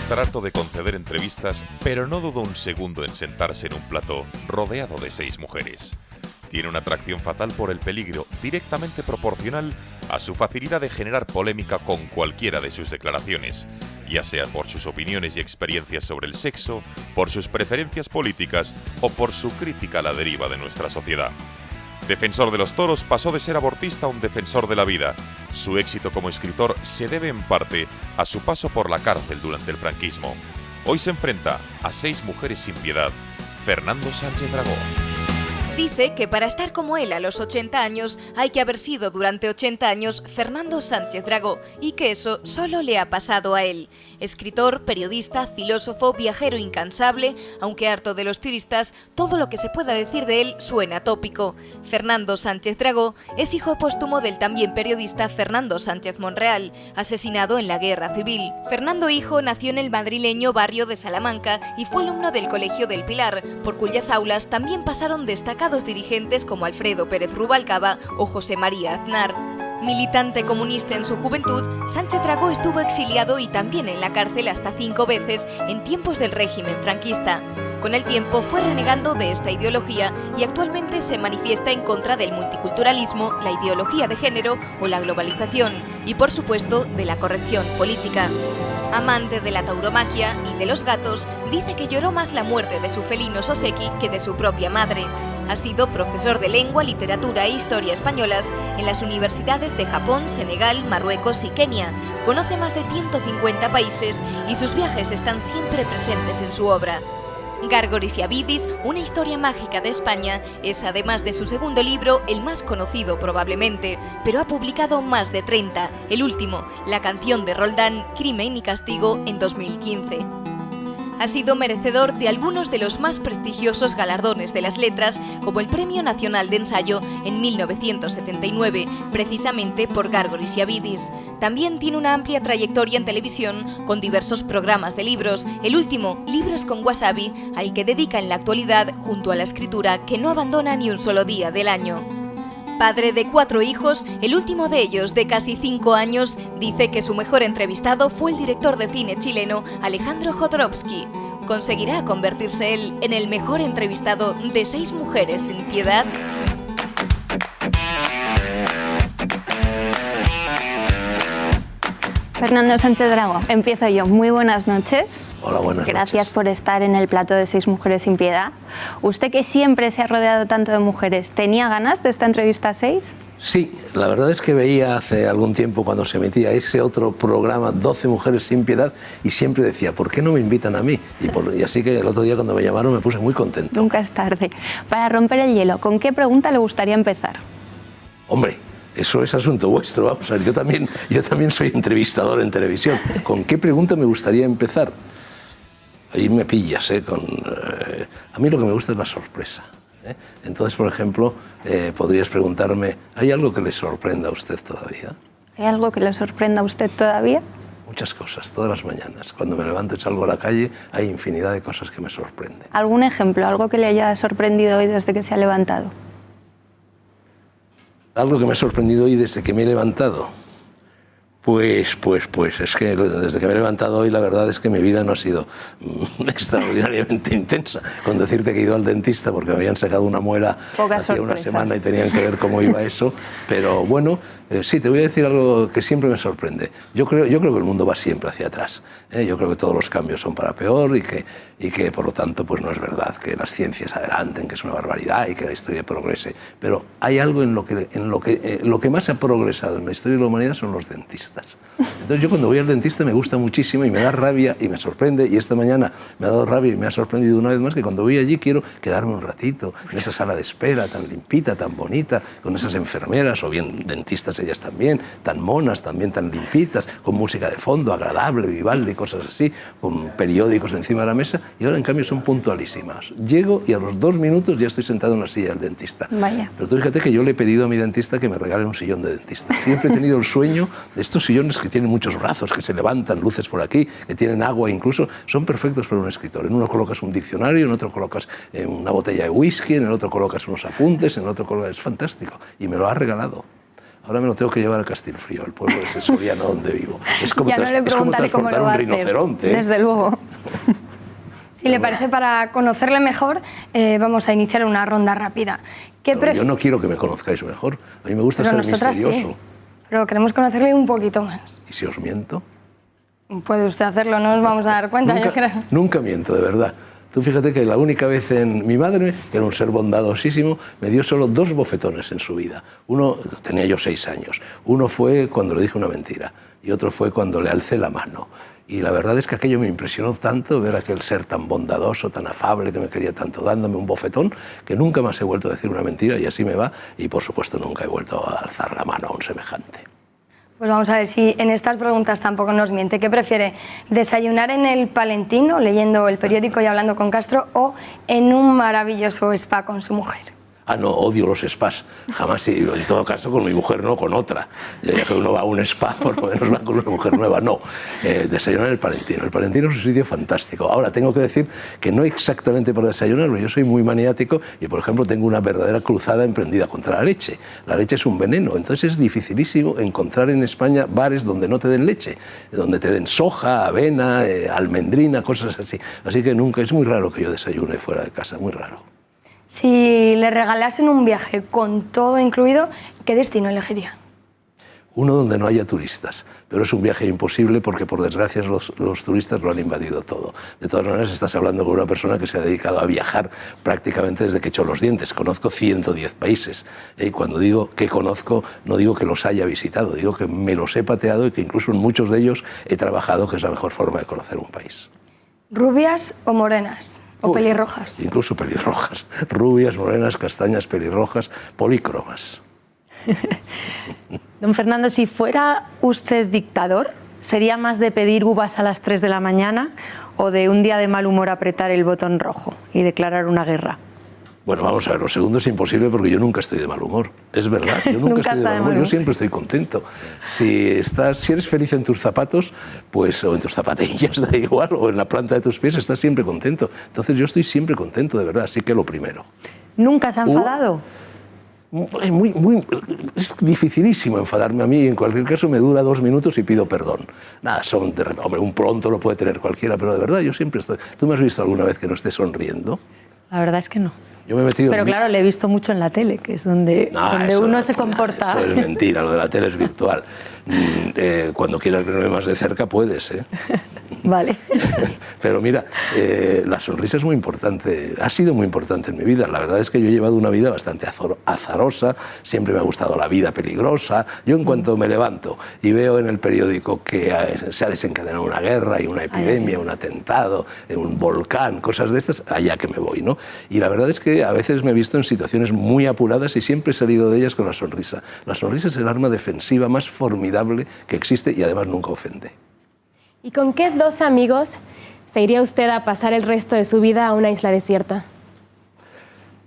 estar harto de conceder entrevistas, pero no dudó un segundo en sentarse en un plató rodeado de 6 mujeres. Tiene una atracción fatal por el peligro, directamente proporcional a su facilidad de generar polémica con cualquiera de sus declaraciones, ya sea por sus opiniones y experiencias sobre el sexo, por sus preferencias políticas o por su crítica a la deriva de nuestra sociedad. Defensor de los toros, pasó de ser abortista a un defensor de la vida. Su éxito como escritor se debe en parte a su paso por la cárcel durante el franquismo. Hoy se enfrenta a 6 mujeres sin piedad. Fernando Sánchez Dragó. Dice que para estar como él a los 80 años hay que haber sido durante 80 años Fernando Sánchez Dragó y que eso solo le ha pasado a él. Escritor, periodista, filósofo, viajero incansable, aunque harto de los turistas, todo lo que se pueda decir de él suena tópico. Fernando Sánchez Dragó es hijo póstumo del también periodista Fernando Sánchez Monreal, asesinado en la Guerra Civil. Fernando hijo nació en el madrileño barrio de Salamanca y fue alumno del Colegio del Pilar, por cuyas aulas también pasaron destacados dirigentes como Alfredo Pérez Rubalcaba o José María Aznar. Militante comunista en su juventud, Sánchez Dragó estuvo exiliado y también en la cárcel hasta 5 veces en tiempos del régimen franquista. Con el tiempo fue renegando de esta ideología y actualmente se manifiesta en contra del multiculturalismo, la ideología de género o la globalización y, por supuesto, de la corrección política. Amante de la tauromaquia y de los gatos, dice que lloró más la muerte de su felino Soseki que de su propia madre. Ha sido profesor de lengua, literatura e historia españolas en las universidades de Japón, Senegal, Marruecos y Kenia. Conoce más de 150 países y sus viajes están siempre presentes en su obra. Gárgoris y Avidis, una historia mágica de España, es además de su segundo libro el más conocido probablemente, pero ha publicado más de 30, el último, La canción de Roldán, Crimen y castigo, en 2015. Ha sido merecedor de algunos de los más prestigiosos galardones de las letras, como el Premio Nacional de Ensayo en 1979, precisamente por Gárgoris y Avidis. También tiene una amplia trayectoria en televisión, con diversos programas de libros, el último, Libros con Wasabi, al que dedica en la actualidad, junto a la escritura, que no abandona ni un solo día del año. Padre de 4 hijos, el último de ellos, de casi 5 años, dice que su mejor entrevistado fue el director de cine chileno Alejandro Jodorowsky. ¿Conseguirá convertirse él en el mejor entrevistado de 6 mujeres sin piedad? Fernando Sánchez Dragó, empiezo yo. Muy buenas noches. Hola, buenas noches. Gracias por estar en el plató de 6 mujeres sin piedad. Usted, que siempre se ha rodeado tanto de mujeres, ¿tenía ganas de esta entrevista a 6? Sí, la verdad es que veía hace algún tiempo cuando se emitía ese otro programa, 12 mujeres sin piedad, y siempre decía, ¿por qué no me invitan a mí? Y así que el otro día cuando me llamaron me puse muy contento. Nunca es tarde. Para romper el hielo, ¿con qué pregunta le gustaría empezar? Hombre, eso es asunto vuestro, vamos a ver, yo también soy entrevistador en televisión. ¿Con qué pregunta me gustaría empezar? Ahí me pillas, a mí lo que me gusta es la sorpresa. Entonces, por ejemplo, podrías preguntarme, ¿hay algo que le sorprenda a usted todavía? ¿Hay algo que le sorprenda a usted todavía? Muchas cosas, todas las mañanas. Cuando me levanto y salgo a la calle, hay infinidad de cosas que me sorprenden. ¿Algún ejemplo, algo que le haya sorprendido hoy desde que se ha levantado? Algo que me ha sorprendido hoy desde que me he levantado. Pues es que desde que me he levantado hoy la verdad es que mi vida no ha sido extraordinariamente intensa. Con decirte que he ido al dentista porque me habían sacado una muela hace una semana y tenían que ver cómo iba eso. Pero bueno, sí, te voy a decir algo que siempre me sorprende. Yo creo que el mundo va siempre hacia atrás. Yo creo que todos los cambios son para peor y que por lo tanto pues no es verdad que las ciencias adelanten, que es una barbaridad y que la historia progrese. Pero hay algo en lo que más ha progresado en la historia de la humanidad son los dentistas. Entonces yo cuando voy al dentista me gusta muchísimo y me da rabia y me sorprende, y esta mañana me ha dado rabia y me ha sorprendido una vez más que cuando voy allí quiero quedarme un ratito en esa sala de espera tan limpita, tan bonita, con esas enfermeras o bien dentistas ellas también, tan monas, también tan limpitas, con música de fondo agradable, Vivaldi, cosas así, con periódicos encima de la mesa, y ahora en cambio son puntualísimas. Llego y a los 2 minutos ya estoy sentado en la silla del dentista. Vaya. Pero tú fíjate que yo le he pedido a mi dentista que me regale un sillón de dentista. Siempre he tenido el sueño de estos sillones que tienen muchos brazos, que se levantan, luces por aquí, que tienen agua incluso, son perfectos para un escritor. En uno colocas un diccionario, en otro colocas una botella de whisky, en el otro colocas unos apuntes, en el otro colocas... Es fantástico. Y me lo ha regalado. ahora me lo tengo que llevar a Castilfrío, al pueblo de ese soriano donde vivo. Es como, Ya no le es como preguntaré cómo transportar lo va un a hacer, rinoceronte. desde luego. Si le parece, para conocerle mejor, vamos a iniciar una ronda rápida. Yo no quiero que me conozcáis mejor. A mí me gusta ser misterioso. Sí, pero queremos conocerle un poquito más. ¿Y si os miento? Puede usted hacerlo, no nos vamos a dar cuenta, yo creo. Nunca miento, de verdad. Tú fíjate que la única vez mi madre, que era un ser bondadosísimo, me dio solo 2 bofetones en su vida. Uno, tenía yo 6 años. Uno fue cuando le dije una mentira y otro fue cuando le alcé la mano. Y la verdad es que aquello me impresionó tanto, ver a aquel ser tan bondadoso, tan afable, que me quería tanto, dándome un bofetón, que nunca más he vuelto a decir una mentira y así me va. Y por supuesto nunca he vuelto a alzar la mano a un semejante. Pues vamos a ver si en estas preguntas tampoco nos miente. ¿Qué prefiere? ¿Desayunar en el Palentino, leyendo el periódico y hablando con Castro, o en un maravilloso spa con su mujer? Ah, no, odio los spas. Jamás, en todo caso, con mi mujer no, con otra. Ya que uno va a un spa, por lo menos va con una mujer nueva. No, desayunar en el Palentino. El Palentino es un sitio fantástico. Ahora, tengo que decir que no exactamente para desayunar, porque yo soy muy maniático y, por ejemplo, tengo una verdadera cruzada emprendida contra la leche. La leche es un veneno, entonces es dificilísimo encontrar en España bares donde no te den leche, donde te den soja, avena, almendrina, cosas así. Así que nunca, es muy raro que yo desayune fuera de casa, muy raro. Si le regalasen un viaje con todo incluido, ¿qué destino elegiría? Uno donde no haya turistas, pero es un viaje imposible porque, por desgracia, los turistas lo han invadido todo. De todas maneras, estás hablando con una persona que se ha dedicado a viajar prácticamente desde que echó los dientes. Conozco 110 países. Y cuando digo que conozco, no digo que los haya visitado, digo que me los he pateado y que incluso en muchos de ellos he trabajado, que es la mejor forma de conocer un país. ¿Rubias o morenas? ¿O pelirrojas? Incluso pelirrojas. Rubias, morenas, castañas, pelirrojas, polícromas. Don Fernando, si fuera usted dictador, ¿sería más de pedir uvas a las 3 de la mañana o de un día de mal humor apretar el botón rojo y declarar una guerra? Bueno, vamos a ver, lo segundo es imposible porque yo nunca estoy de mal humor. Es verdad, yo nunca estoy de mal humor, yo siempre estoy contento. Si eres feliz en tus zapatos, pues, o en tus zapatillas, da igual, o en la planta de tus pies, estás siempre contento. Entonces yo estoy siempre contento, de verdad, así que lo primero. ¿Nunca se ha enfadado? Es dificilísimo enfadarme a mí, en cualquier caso me dura 2 minutos y pido perdón. Nada, hombre, un pronto lo puede tener cualquiera, pero de verdad yo siempre estoy... ¿Tú me has visto alguna vez que no esté sonriendo? La verdad es que no. Yo me he metido pero claro, le he visto mucho en la tele, que es donde uno se comporta. Eso es mentira, lo de la tele es virtual. Cuando quieras verme más de cerca puedes, ¿eh? Vale. Pero mira, la sonrisa es muy importante, ha sido muy importante en mi vida. La verdad es que yo he llevado una vida bastante azarosa, siempre me ha gustado la vida peligrosa. Yo en cuanto me levanto y veo en el periódico que se ha desencadenado una guerra y una epidemia, un atentado, un volcán, cosas de estas, allá que me voy, ¿no? Y la verdad es que a veces me he visto en situaciones muy apuradas y siempre he salido de ellas con la sonrisa. La sonrisa es el arma defensiva más formidable que existe y además nunca ofende. ¿Y con qué 2 amigos se iría usted a pasar el resto de su vida a una isla desierta?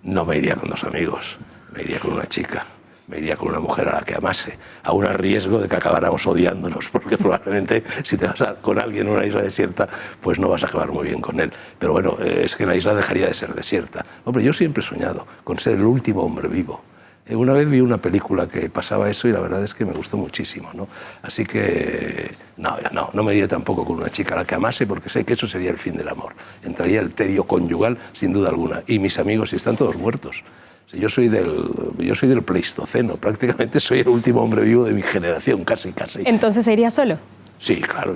No me iría con 2 amigos, me iría con una chica, me iría con una mujer a la que amase, aún a riesgo de que acabáramos odiándonos, porque probablemente si te vas con alguien a una isla desierta, pues no vas a acabar muy bien con él. Pero bueno, es que la isla dejaría de ser desierta. Hombre, yo siempre he soñado con ser el último hombre vivo. Una vez vi una película que pasaba eso y la verdad es que me gustó muchísimo, ¿no? Así que no me iría tampoco con una chica a la que amase porque sé que eso sería el fin del amor. Entraría el tedio conyugal sin duda alguna. Y mis amigos, si están todos muertos. Yo soy del Pleistoceno, prácticamente soy el último hombre vivo de mi generación, casi. ¿Entonces se iría solo? Sí, claro.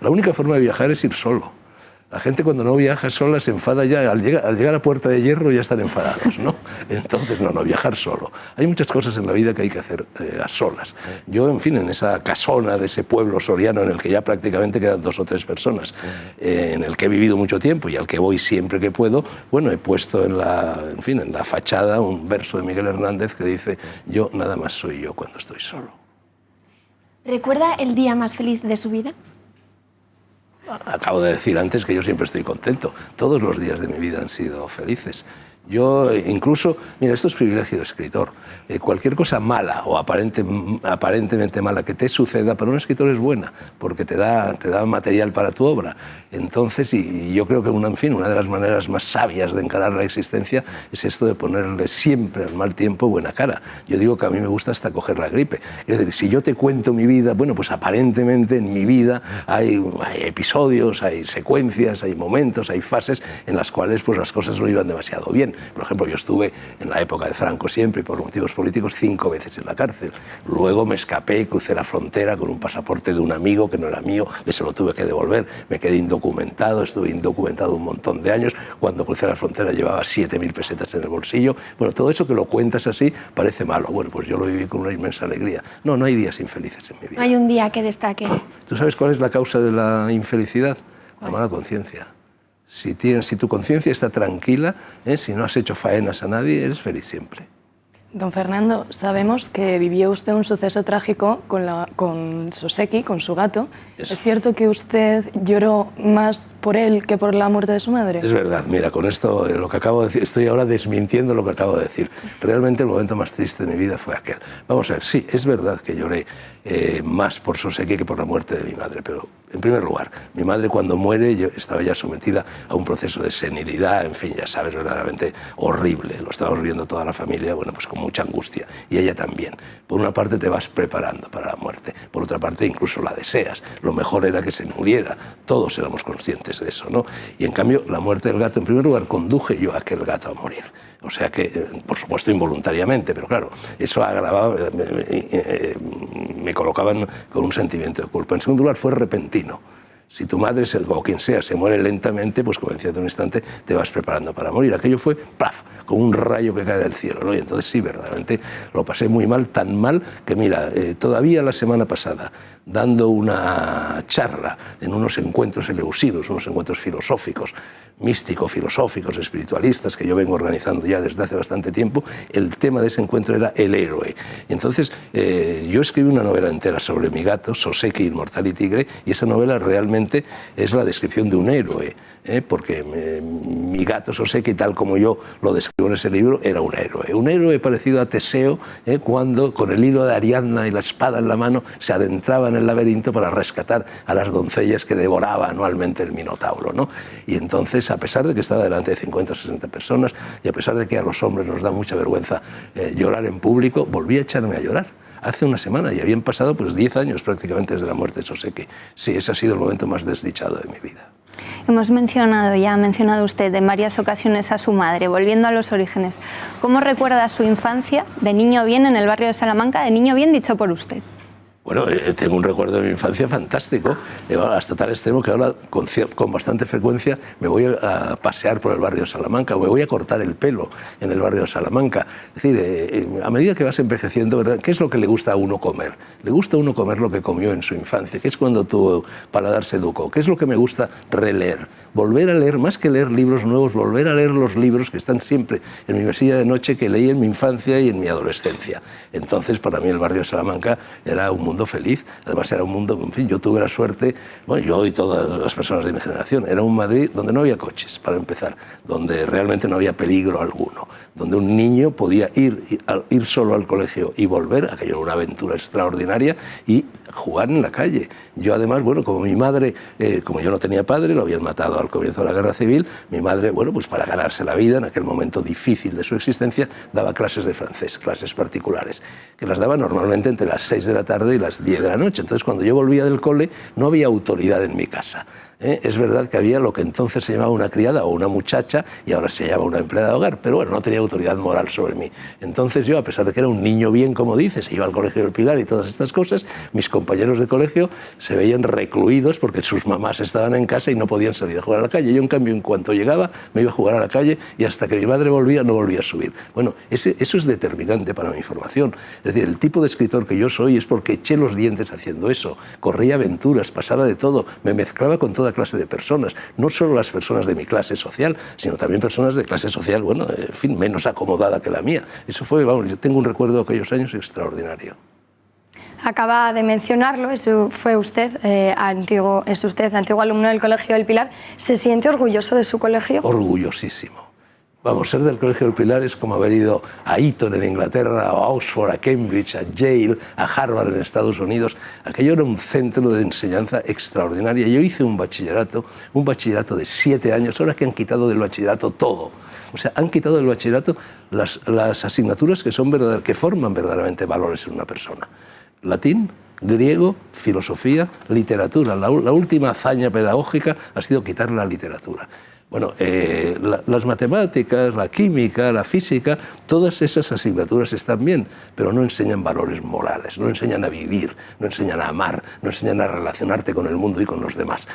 La única forma de viajar es ir solo. La gente cuando no viaja sola se enfada ya, al llegar a Puerta de Hierro ya están enfadados, ¿no? Entonces, no, viajar solo. Hay muchas cosas en la vida que hay que hacer a solas. Yo, en fin, en esa casona de ese pueblo soriano en el que ya prácticamente quedan 2 o 3 personas, en el que he vivido mucho tiempo y al que voy siempre que puedo, bueno, he puesto en la fachada un verso de Miguel Hernández que dice: yo nada más soy yo cuando estoy solo. ¿Recuerda el día más feliz de su vida? Acabo de decir antes que yo siempre estoy contento. Todos los días de mi vida han sido felices. Yo incluso, mira, esto es privilegio de escritor. Cualquier cosa mala o aparentemente mala que te suceda, para un escritor es buena, porque te da material para tu obra. Entonces, y yo creo que una de las maneras más sabias de encarar la existencia es esto de ponerle siempre al mal tiempo buena cara. Yo digo que a mí me gusta hasta coger la gripe. Es decir, si yo te cuento mi vida, bueno, pues aparentemente en mi vida hay episodios, hay secuencias, hay momentos, hay fases en las cuales pues las cosas no iban demasiado bien. Por ejemplo, yo estuve en la época de Franco siempre, y por motivos políticos, 5 veces en la cárcel. Luego me escapé y crucé la frontera con un pasaporte de un amigo que no era mío, que se lo tuve que devolver. Me quedé indocumentado, estuve indocumentado un montón de años. Cuando crucé la frontera llevaba 7.000 pesetas en el bolsillo. Bueno, todo eso que lo cuentas así parece malo. Bueno, pues yo lo viví con una inmensa alegría. No hay días infelices en mi vida. ¿Hay un día que destaque? ¿Tú sabes cuál es la causa de la infelicidad? La mala conciencia. Si tu conciencia está tranquila, si no has hecho faenas a nadie, eres feliz siempre. Don Fernando, sabemos que vivió usted un suceso trágico con Soseki, con su gato. ¿Es cierto que usted lloró más por él que por la muerte de su madre? Es verdad, mira, con esto, lo que acabo de decir, estoy ahora desmintiendo lo que acabo de decir. Realmente el momento más triste de mi vida fue aquel. Vamos a ver, sí, es verdad que lloré más por Soseki que por la muerte de mi madre, pero en primer lugar, mi madre cuando muere yo estaba ya sometida a un proceso de senilidad, en fin, ya sabes, verdaderamente horrible. Lo estábamos viendo toda la familia, bueno, pues con mucha angustia, y ella también. Por una parte te vas preparando para la muerte, por otra parte incluso la deseas. Lo mejor era que se muriera, todos éramos conscientes de eso, ¿no? Y en cambio la muerte del gato, en primer lugar, conduje yo a aquel gato a morir. O sea que, por supuesto, involuntariamente, pero claro, eso agravaba, me colocaban con un sentimiento de culpa. En segundo lugar, fue repentino. Si tu madre o quien sea se muere lentamente, pues como decía de un instante, te vas preparando para morir. Aquello fue, ¡plaf!, como un rayo que cae del cielo, ¿no? Y entonces sí, verdaderamente lo pasé muy mal, tan mal que mira, todavía la semana pasada, dando una charla en unos encuentros eleusinos, unos encuentros filosóficos, místico-filosóficos, espiritualistas, que yo vengo organizando ya desde hace bastante tiempo, el tema de ese encuentro era el héroe. Y entonces yo escribí una novela entera sobre mi gato, Soseki, Inmortal y Tigre, y esa novela realmente es la descripción de un héroe, porque mi gato Soseki, tal como yo lo describo en ese libro, era un héroe parecido a Teseo, cuando con el hilo de Ariadna y la espada en la mano se adentraba en el laberinto para rescatar a las doncellas que devoraba anualmente el Minotauro, ¿no? Y entonces, a pesar de que estaba delante de 50 o 60 personas y a pesar de que a los hombres nos da mucha vergüenza llorar en público, volví a echarme a llorar. Hace una semana, y habían pasado pues 10 años prácticamente desde la muerte de Soseki. Sí, ese ha sido el momento más desdichado de mi vida. Ha mencionado usted en varias ocasiones a su madre, volviendo a los orígenes. ¿Cómo recuerda su infancia de niño bien en el barrio de Salamanca, de niño bien dicho por usted? Bueno, tengo un recuerdo de mi infancia fantástico, hasta tal extremo que ahora con bastante frecuencia me voy a pasear por el barrio de Salamanca o me voy a cortar el pelo en el barrio de Salamanca. Es decir, a medida que vas envejeciendo, ¿verdad?, ¿qué es lo que le gusta a uno comer? Le gusta a uno comer lo que comió en su infancia, que es cuando tu paladar se educó. ¿Qué es lo que me gusta releer? Volver a leer, más que leer libros nuevos, volver a leer los libros que están siempre en mi mesilla de noche, que leí en mi infancia y en mi adolescencia. Entonces, para mí el barrio de Salamanca era un mundo feliz, además era un mundo, en fin, yo tuve la suerte, bueno, yo y todas las personas de mi generación, era un Madrid donde no había coches, para empezar, donde realmente no había peligro alguno, donde un niño podía ir solo al colegio y volver, aquello era una aventura extraordinaria, y jugar en la calle. Yo además, bueno, como mi madre, como yo no tenía padre, lo habían matado al comienzo de la Guerra Civil, mi madre, bueno, pues para ganarse la vida en aquel momento difícil de su existencia, daba clases de francés, clases particulares, que las daba normalmente entre las 6 de la tarde y las 10 de la noche. Entonces, cuando yo volvía del cole, no había autoridad en mi casa. Es verdad que había lo que entonces se llamaba una criada o una muchacha y ahora se llama una empleada de hogar, pero bueno, no tenía autoridad moral sobre mí. Entonces yo, a pesar de que era un niño bien, como dices, iba al colegio del Pilar y todas estas cosas, mis compañeros de colegio se veían recluidos porque sus mamás estaban en casa y no podían salir a jugar a la calle. Yo, en cambio, en cuanto llegaba, me iba a jugar a la calle y hasta que mi madre volvía, no volvía a subir. Bueno, eso es determinante para mi formación. Es decir, el tipo de escritor que yo soy es porque eché los dientes haciendo eso, corría aventuras, pasaba de todo, me mezclaba con toda clase de personas, no solo las personas de mi clase social, sino también personas de clase social, bueno, en fin, menos acomodada que la mía. Eso fue, vamos, yo tengo un recuerdo de aquellos años extraordinario. Acaba de mencionarlo, es usted antiguo alumno del Colegio del Pilar. ¿Se siente orgulloso de su colegio? Orgullosísimo. Vamos, ser del Colegio del Pilar es como haber ido a Eton en Inglaterra, a Oxford, a Cambridge, a Yale, a Harvard en Estados Unidos. Aquello era un centro de enseñanza extraordinaria. Yo hice un bachillerato de 7 años, ahora que han quitado del bachillerato todo. O sea, han quitado del bachillerato las asignaturas que forman verdaderamente valores en una persona. Latín, griego, filosofía, literatura. La última hazaña pedagógica ha sido quitar la literatura. Bueno, las matemáticas, la química, la física, todas esas asignaturas están bien, pero no enseñan valores morales, no enseñan a vivir, no enseñan a amar, no enseñan a relacionarte con el mundo y con los demás.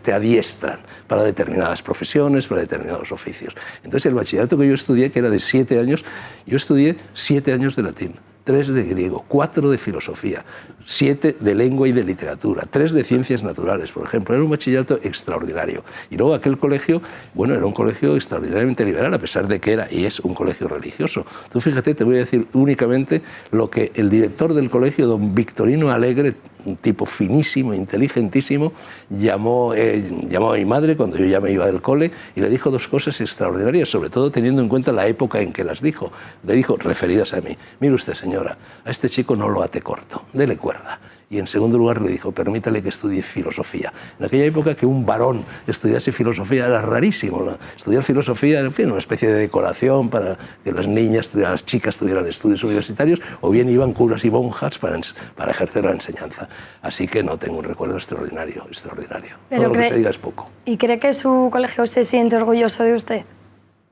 Te adiestran para determinadas profesiones, para determinados oficios. Entonces, el bachillerato que yo estudié, que era de 7 años, yo estudié 7 años de latín, 3 de griego, 4 de filosofía, 7 de lengua y de literatura, 3 de ciencias naturales, por ejemplo. Era un bachillerato extraordinario. Y luego aquel colegio, bueno, era un colegio extraordinariamente liberal, a pesar de que era y es un colegio religioso. Tú fíjate, te voy a decir únicamente lo que el director del colegio, don Victorino Alegre, un tipo finísimo, inteligentísimo, llamó a mi madre cuando yo ya me iba del cole y le dijo 2 cosas extraordinarias, sobre todo teniendo en cuenta la época en que las dijo. Le dijo, referidas a mí: mire usted, señora, a este chico no lo ate corto, dele cuerda. Y en segundo lugar le dijo, permítale que estudie filosofía. En aquella época que un varón estudiase filosofía era rarísimo, ¿no? Estudiar filosofía era, en fin, una especie de decoración para que las chicas tuvieran estudios universitarios, o bien iban curas y monjas para ejercer la enseñanza. Así que no, tengo un recuerdo extraordinario, extraordinario. Todo lo que se diga es poco. ¿Y cree que su colegio se siente orgulloso de usted?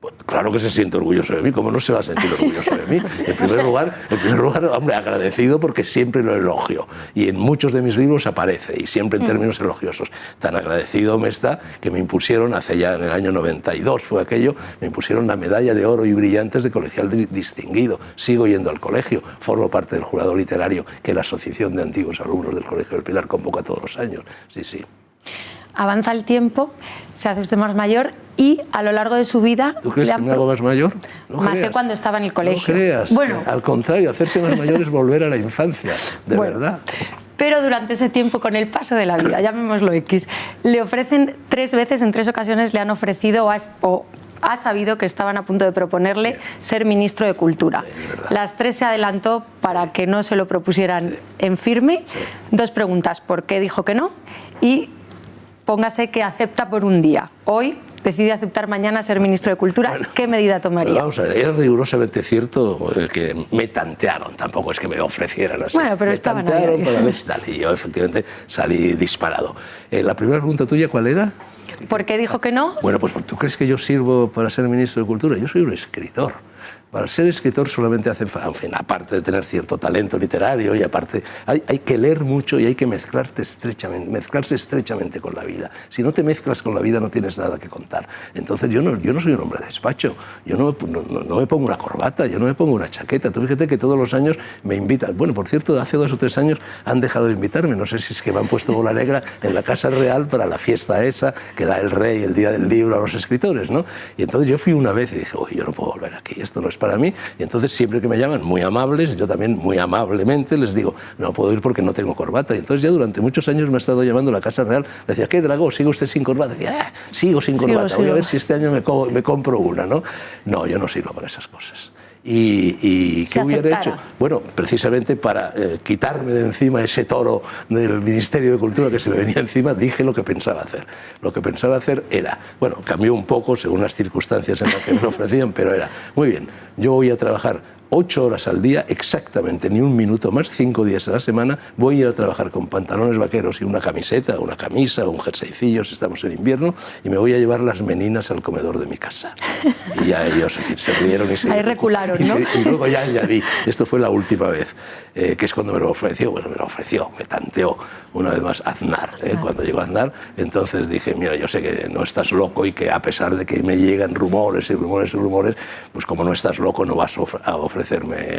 Pues claro que se siente orgulloso de mí, ¿cómo no se va a sentir orgulloso de mí? En primer lugar, hombre, agradecido porque siempre lo elogio y en muchos de mis libros aparece y siempre en términos elogiosos. Tan agradecido me está que me impusieron, hace ya en el año 92 fue aquello, me impusieron la medalla de oro y brillantes de colegial distinguido. Sigo yendo al colegio, formo parte del jurado literario que la Asociación de Antiguos Alumnos del Colegio del Pilar convoca todos los años. Sí, sí. Avanza el tiempo, se hace usted más mayor y a lo largo de su vida... ¿Tú crees que me hago más mayor? No más creas. Que cuando estaba en el colegio. No creas. Bueno, al contrario, hacerse más mayor es volver a la infancia, de verdad. Pero durante ese tiempo, con el paso de la vida, llamémoslo X, le ofrecen 3 veces, en 3 ocasiones le han ofrecido o ha sabido que estaban a punto de proponerle ser ministro de Cultura. Las 3 se adelantó para que no se lo propusieran en firme. 2 preguntas, ¿por qué dijo que no? Y póngase que acepta por un día. Hoy decide aceptar mañana ser ministro de Cultura. Bueno, ¿qué medida tomaría? Vamos a ver, es rigurosamente cierto que me tantearon, tampoco es que me ofrecieran así. Bueno, pero me tantearon para ver si tal, y yo efectivamente salí disparado. La primera pregunta tuya, ¿cuál era? ¿Por qué dijo que no? Bueno, pues ¿tú crees que yo sirvo para ser ministro de Cultura? Yo soy un escritor. Para ser escritor solamente hace, en fin, aparte de tener cierto talento literario y aparte hay que leer mucho y hay que mezclarse estrechamente con la vida. Si no te mezclas con la vida no tienes nada que contar. Entonces yo no soy un hombre de despacho, yo no me pongo una corbata, yo no me pongo una chaqueta. Tú fíjate que todos los años me invitan. Bueno, por cierto, hace 2 o 3 años han dejado de invitarme. No sé si es que me han puesto bola negra en la Casa Real para la fiesta esa que da el rey el día del libro a los escritores, ¿no? Y entonces yo fui una vez y dije, oye, yo no puedo volver aquí, esto no es para mí. Y entonces siempre que me llaman muy amables, yo también muy amablemente les digo, no puedo ir porque no tengo corbata. Y entonces ya durante muchos años me ha estado llamando la Casa Real. Le decía, ¿qué, Dragó? ¿Sigue usted sin corbata? Decía, sigo sin corbata. Voy a ver si este año me compro una, ¿no? No, yo no sirvo para esas cosas. ¿Y qué hubiera hecho? Bueno, precisamente para quitarme de encima ese toro del Ministerio de Cultura que se me venía encima, dije lo que pensaba hacer. Lo que pensaba hacer era, bueno, cambió un poco según las circunstancias en las que me lo ofrecían, pero era, muy bien, yo voy a trabajar 8 horas al día, exactamente, ni un minuto más, 5 días a la semana, voy a ir a trabajar con pantalones vaqueros y una camiseta, una camisa, un jerseycillo, si estamos en invierno, y me voy a llevar las meninas al comedor de mi casa. Y ya ellos, en fin, se rieron y se... Ahí recularon, ¿no? Y luego ya vi, esto fue la última vez, que es cuando me lo ofreció, me tanteó una vez más Aznar, cuando llegó Aznar, entonces dije, mira, yo sé que no estás loco y que a pesar de que me llegan rumores y rumores y rumores, pues como no estás loco no vas a ofrecerme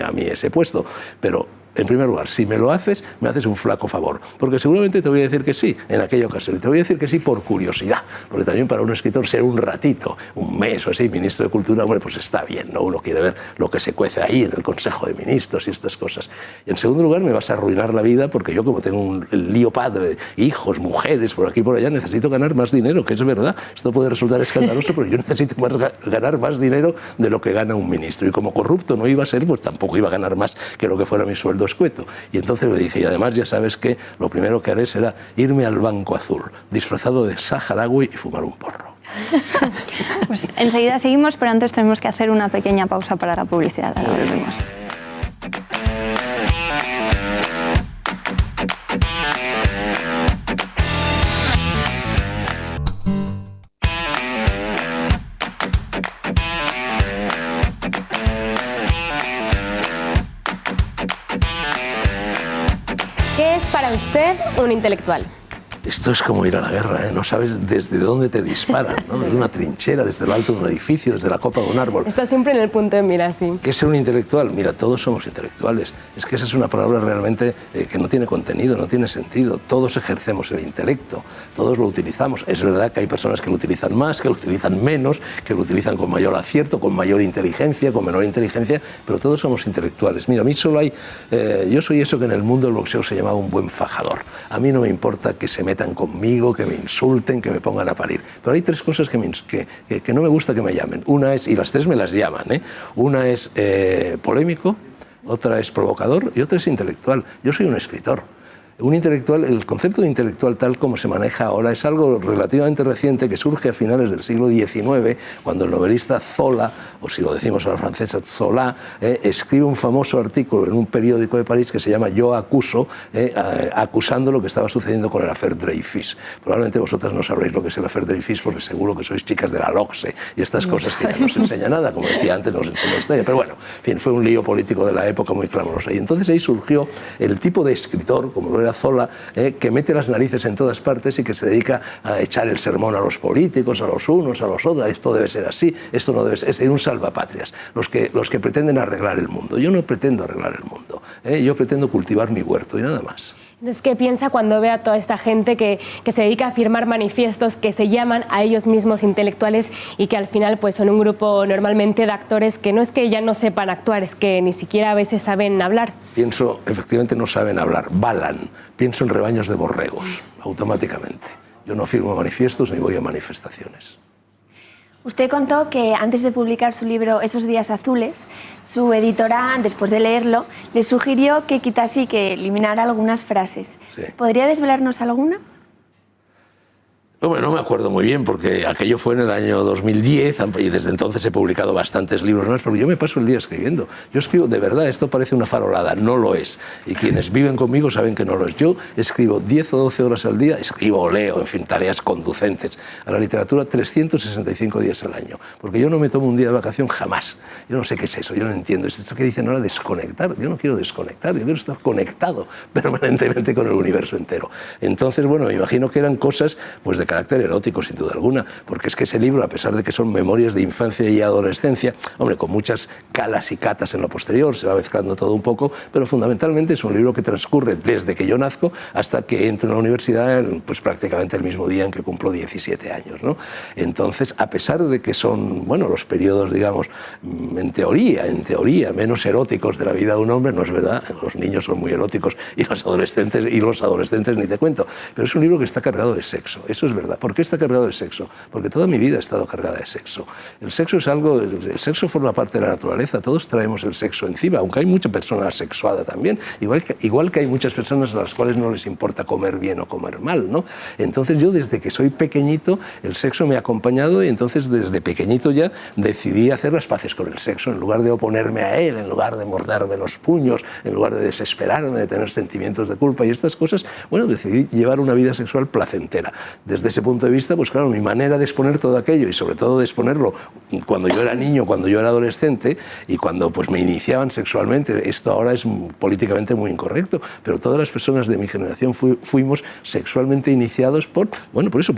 a mí ese puesto, pero en primer lugar, si me lo haces, me haces un flaco favor, porque seguramente te voy a decir que sí en aquella ocasión, y te voy a decir que sí por curiosidad, porque también para un escritor ser un ratito, un mes o así, ministro de Cultura, hombre, pues está bien, ¿no? Uno quiere ver lo que se cuece ahí en el Consejo de Ministros y estas cosas. Y en segundo lugar, me vas a arruinar la vida, porque yo, como tengo un lío padre, hijos, mujeres, por aquí y por allá, necesito ganar más dinero, que es verdad. Esto puede resultar escandaloso, pero yo necesito ganar más dinero de lo que gana un ministro, y como corrupto no iba a ser, pues tampoco iba a ganar más que lo que fuera mi sueldo escueto. Y entonces le dije, y además ya sabes que lo primero que haré será irme al Banco Azul, disfrazado de saharaui y fumar un porro. Pues enseguida seguimos, pero antes tenemos que hacer una pequeña pausa para la publicidad. Ahora volvemos. ¿Qué es para usted un intelectual? Esto es como ir a la guerra, ¿eh? No sabes desde dónde te disparan, ¿no? Es una trinchera, desde lo alto de un edificio, desde la copa de un árbol. Está siempre en el punto de mira, sí. ¿Qué es ser un intelectual? Mira, todos somos intelectuales. Es que esa es una palabra realmente que no tiene contenido, no tiene sentido. Todos ejercemos el intelecto, todos lo utilizamos. Es verdad que hay personas que lo utilizan más, que lo utilizan menos, que lo utilizan con mayor acierto, con mayor inteligencia, con menor inteligencia, pero todos somos intelectuales. Mira, a mí solo hay... yo soy eso que en el mundo del boxeo se llamaba un buen fajador. A mí no me importa que se metan conmigo, que me insulten, que me pongan a parir. Pero hay tres cosas que no me gusta que me llamen. Una es, y las tres me las llaman, una es polémico, otra es provocador y otra es intelectual. Yo soy un escritor. Un intelectual, el concepto de intelectual tal como se maneja ahora es algo relativamente reciente que surge a finales del siglo XIX, cuando el novelista Zola, o si lo decimos a la francesa, Zola, escribe un famoso artículo en un periódico de París que se llama Yo acuso, acusando lo que estaba sucediendo con el Affaire Dreyfus. Probablemente vosotras no sabréis lo que es el Affaire Dreyfus, porque seguro que sois chicas de la LOCSE y estas cosas que ya no os enseña nada, como decía antes, no os enseña historia. Pero bueno, en fin, fue un lío político de la época muy clamoroso. Y entonces ahí surgió el tipo de escritor, como lo era Zola, que mete las narices en todas partes y que se dedica a echar el sermón a los políticos, a los unos, a los otros. Esto debe ser así, esto no debe ser. Es un salvapatrias, los que pretenden arreglar el mundo. Yo no pretendo arreglar el mundo, yo pretendo cultivar mi huerto y nada más. Entonces, ¿qué piensa cuando ve a toda esta gente que se dedica a firmar manifiestos que se llaman a ellos mismos intelectuales y que al final pues, son un grupo normalmente de actores que no es que ya no sepan actuar, es que ni siquiera a veces saben hablar? Pienso, efectivamente no saben hablar, balan. Pienso en rebaños de borregos, automáticamente. Yo no firmo manifiestos ni voy a manifestaciones. Usted contó que antes de publicar su libro Esos días azules, su editora, después de leerlo, le sugirió que quitase y que eliminara algunas frases. Sí. ¿Podría desvelarnos alguna? Bueno, no me acuerdo muy bien porque aquello fue en el año 2010 y desde entonces he publicado bastantes libros más porque yo me paso el día escribiendo. Yo escribo, de verdad, esto parece una farolada, no lo es. Y quienes viven conmigo saben que no lo es. Yo escribo 10 o 12 horas al día, escribo o leo, en fin, tareas conducentes a la literatura 365 días al año. Porque yo no me tomo un día de vacación jamás. Yo no sé qué es eso, yo no entiendo. Es esto que dicen ahora desconectar. Yo no quiero desconectar, yo quiero estar conectado permanentemente con el universo entero. Entonces, bueno, me imagino que eran cosas pues de carácter erótico, sin duda alguna, porque es que ese libro, a pesar de que son memorias de infancia y adolescencia, hombre, con muchas calas y catas en lo posterior, se va mezclando todo un poco, pero fundamentalmente es un libro que transcurre desde que yo nazco hasta que entro en la universidad, pues prácticamente el mismo día en que cumplo 17 años, ¿no? Entonces, a pesar de que son, bueno, los periodos, digamos, en teoría, menos eróticos de la vida de un hombre, no es verdad, los niños son muy eróticos y los adolescentes ni te cuento, pero es un libro que está cargado de sexo, eso es verdad. ¿Por qué está cargado de sexo? Porque toda mi vida ha estado cargada de sexo. El sexo es algo, el sexo forma parte de la naturaleza, todos traemos el sexo encima, aunque hay mucha persona asexuada también, igual que hay muchas personas a las cuales no les importa comer bien o comer mal, ¿no? Entonces yo desde que soy pequeñito el sexo me ha acompañado y entonces desde pequeñito ya decidí hacer las paces con el sexo, en lugar de oponerme a él, en lugar de morderme los puños, en lugar de desesperarme, de tener sentimientos de culpa y estas cosas, bueno, decidí llevar una vida sexual placentera. Desde ese punto de vista, pues claro, mi manera de exponer todo aquello y sobre todo de exponerlo cuando yo era niño, cuando yo era adolescente y cuando pues me iniciaban sexualmente, esto ahora es políticamente muy incorrecto, pero todas las personas de mi generación fuimos sexualmente iniciados por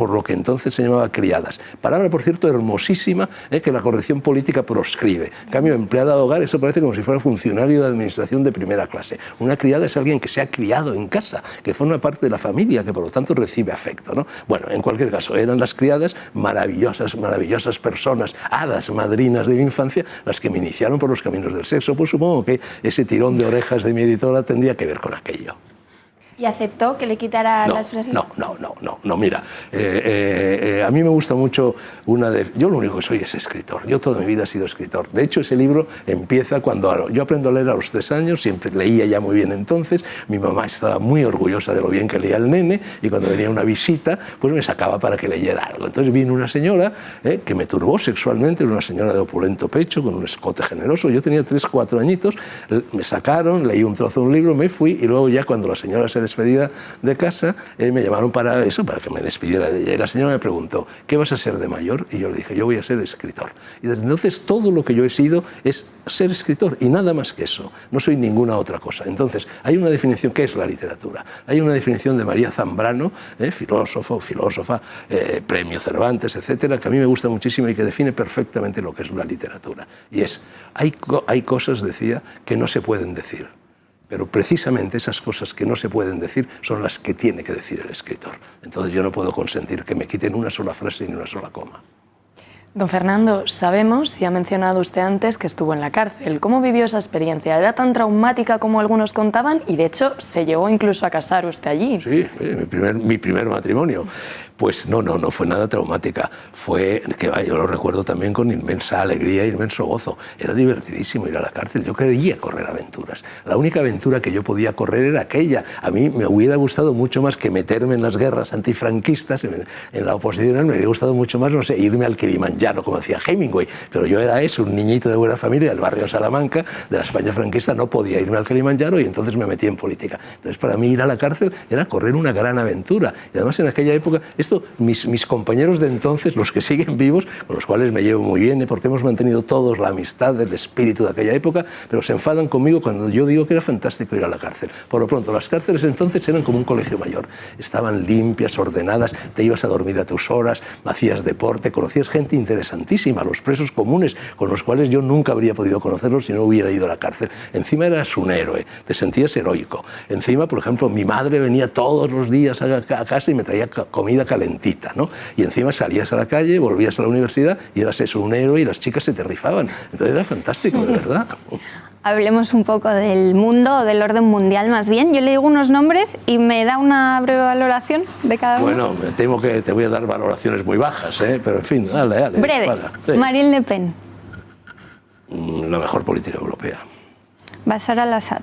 lo que entonces se llamaba criadas. Palabra, por cierto, hermosísima, que la corrección política proscribe. En cambio, empleada de hogar, eso parece como si fuera funcionario de administración de primera clase. Una criada es alguien que se ha criado en casa, que forma parte de la familia, que por lo tanto recibe afecto, ¿no? Bueno, en cualquier caso, eran las criadas maravillosas personas, hadas madrinas de mi infancia, las que me iniciaron por los caminos del sexo. Pues supongo que ese tirón de orejas de mi editora tendría que ver con aquello. ¿Y aceptó que le quitara las frases? No, mira, a mí me gusta mucho yo lo único que soy es escritor, yo toda mi vida he sido escritor. De hecho, ese libro empieza cuando yo aprendo a leer a los 3 años, siempre leía ya muy bien entonces, mi mamá estaba muy orgullosa de lo bien que leía el nene y cuando venía una visita, pues me sacaba para que leyera algo. Entonces vino una señora que me turbó sexualmente, una señora de opulento pecho, con un escote generoso, yo tenía 3, 4 añitos, me sacaron, leí un trozo de un libro, me fui y luego ya cuando la señora se despedida de casa, me llamaron para que me despidiera de ella. Y la señora me preguntó, ¿qué vas a ser de mayor? Y yo le dije, yo voy a ser escritor. Y desde entonces todo lo que yo he sido es ser escritor y nada más que eso. No soy ninguna otra cosa. Entonces, hay una definición, ¿qué es la literatura? Hay una definición de María Zambrano, filósofa, premio Cervantes, etcétera, que a mí me gusta muchísimo y que define perfectamente lo que es la literatura. Y es, hay cosas, decía, que no se pueden decir. Pero precisamente esas cosas que no se pueden decir son las que tiene que decir el escritor. Entonces yo no puedo consentir que me quiten una sola frase ni una sola coma. Don Fernando, sabemos, y ha mencionado usted antes, que estuvo en la cárcel. ¿Cómo vivió esa experiencia? ¿Era tan traumática como algunos contaban? Y de hecho, se llegó incluso a casar usted allí. Sí, mi primer matrimonio. Pues no fue nada traumática. Yo lo recuerdo también con inmensa alegría e inmenso gozo. Era divertidísimo ir a la cárcel. Yo quería correr aventuras. La única aventura que yo podía correr era aquella. A mí me hubiera gustado mucho más que meterme en las guerras antifranquistas, en la oposición. Me hubiera gustado mucho más, no sé, irme al Kilimanjaro, como decía Hemingway. Pero yo era un niñito de buena familia del barrio Salamanca, de la España franquista, no podía irme al Kilimanjaro y entonces me metí en política. Entonces, para mí ir a la cárcel era correr una gran aventura. Y además, en aquella época, mis compañeros de entonces, los que siguen vivos, con los cuales me llevo muy bien, porque hemos mantenido todos la amistad, el espíritu de aquella época, pero se enfadan conmigo cuando yo digo que era fantástico ir a la cárcel. Por lo pronto, las cárceles entonces eran como un colegio mayor. Estaban limpias, ordenadas, te ibas a dormir a tus horas, hacías deporte, conocías gente interesantísima, los presos comunes, con los cuales yo nunca habría podido conocerlos si no hubiera ido a la cárcel. Encima eras un héroe, te sentías heroico. Encima, por ejemplo, mi madre venía todos los días a casa y me traía comida calentita, ¿no? Y encima salías a la calle, volvías a la universidad y eras un héroe y las chicas se te rifaban. Entonces era fantástico, de verdad. Hablemos un poco del mundo, o del orden mundial más bien. Yo le digo unos nombres y me da una breve valoración de cada uno. Bueno, me temo que te voy a dar valoraciones muy bajas, pero en fin, dale. Breves. Sí. Marine Le Pen. La mejor política europea. Bashar al-Assad.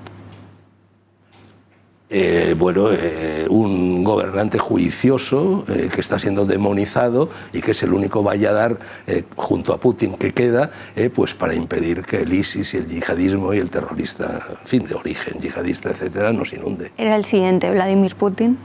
Un gobernante juicioso que está siendo demonizado y que es el único valladar junto a Putin que queda pues para impedir que el ISIS y el yihadismo y el terrorista, en fin, de origen yihadista, etcétera, nos inunde. Era el siguiente, Vladimir Putin.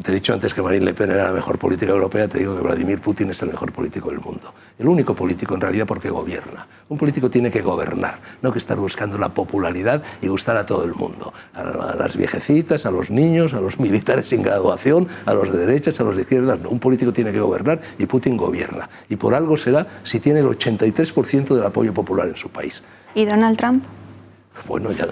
Te he dicho antes que Marine Le Pen era la mejor política europea, te digo que Vladimir Putin es el mejor político del mundo. El único político en realidad porque gobierna. Un político tiene que gobernar, no que estar buscando la popularidad y gustar a todo el mundo. A las viejecitas, a los niños, a los militares sin graduación, a los de derechas, a los de izquierdas. No, un político tiene que gobernar y Putin gobierna. Y por algo será si tiene el 83% del apoyo popular en su país. ¿Y Donald Trump? Bueno, ya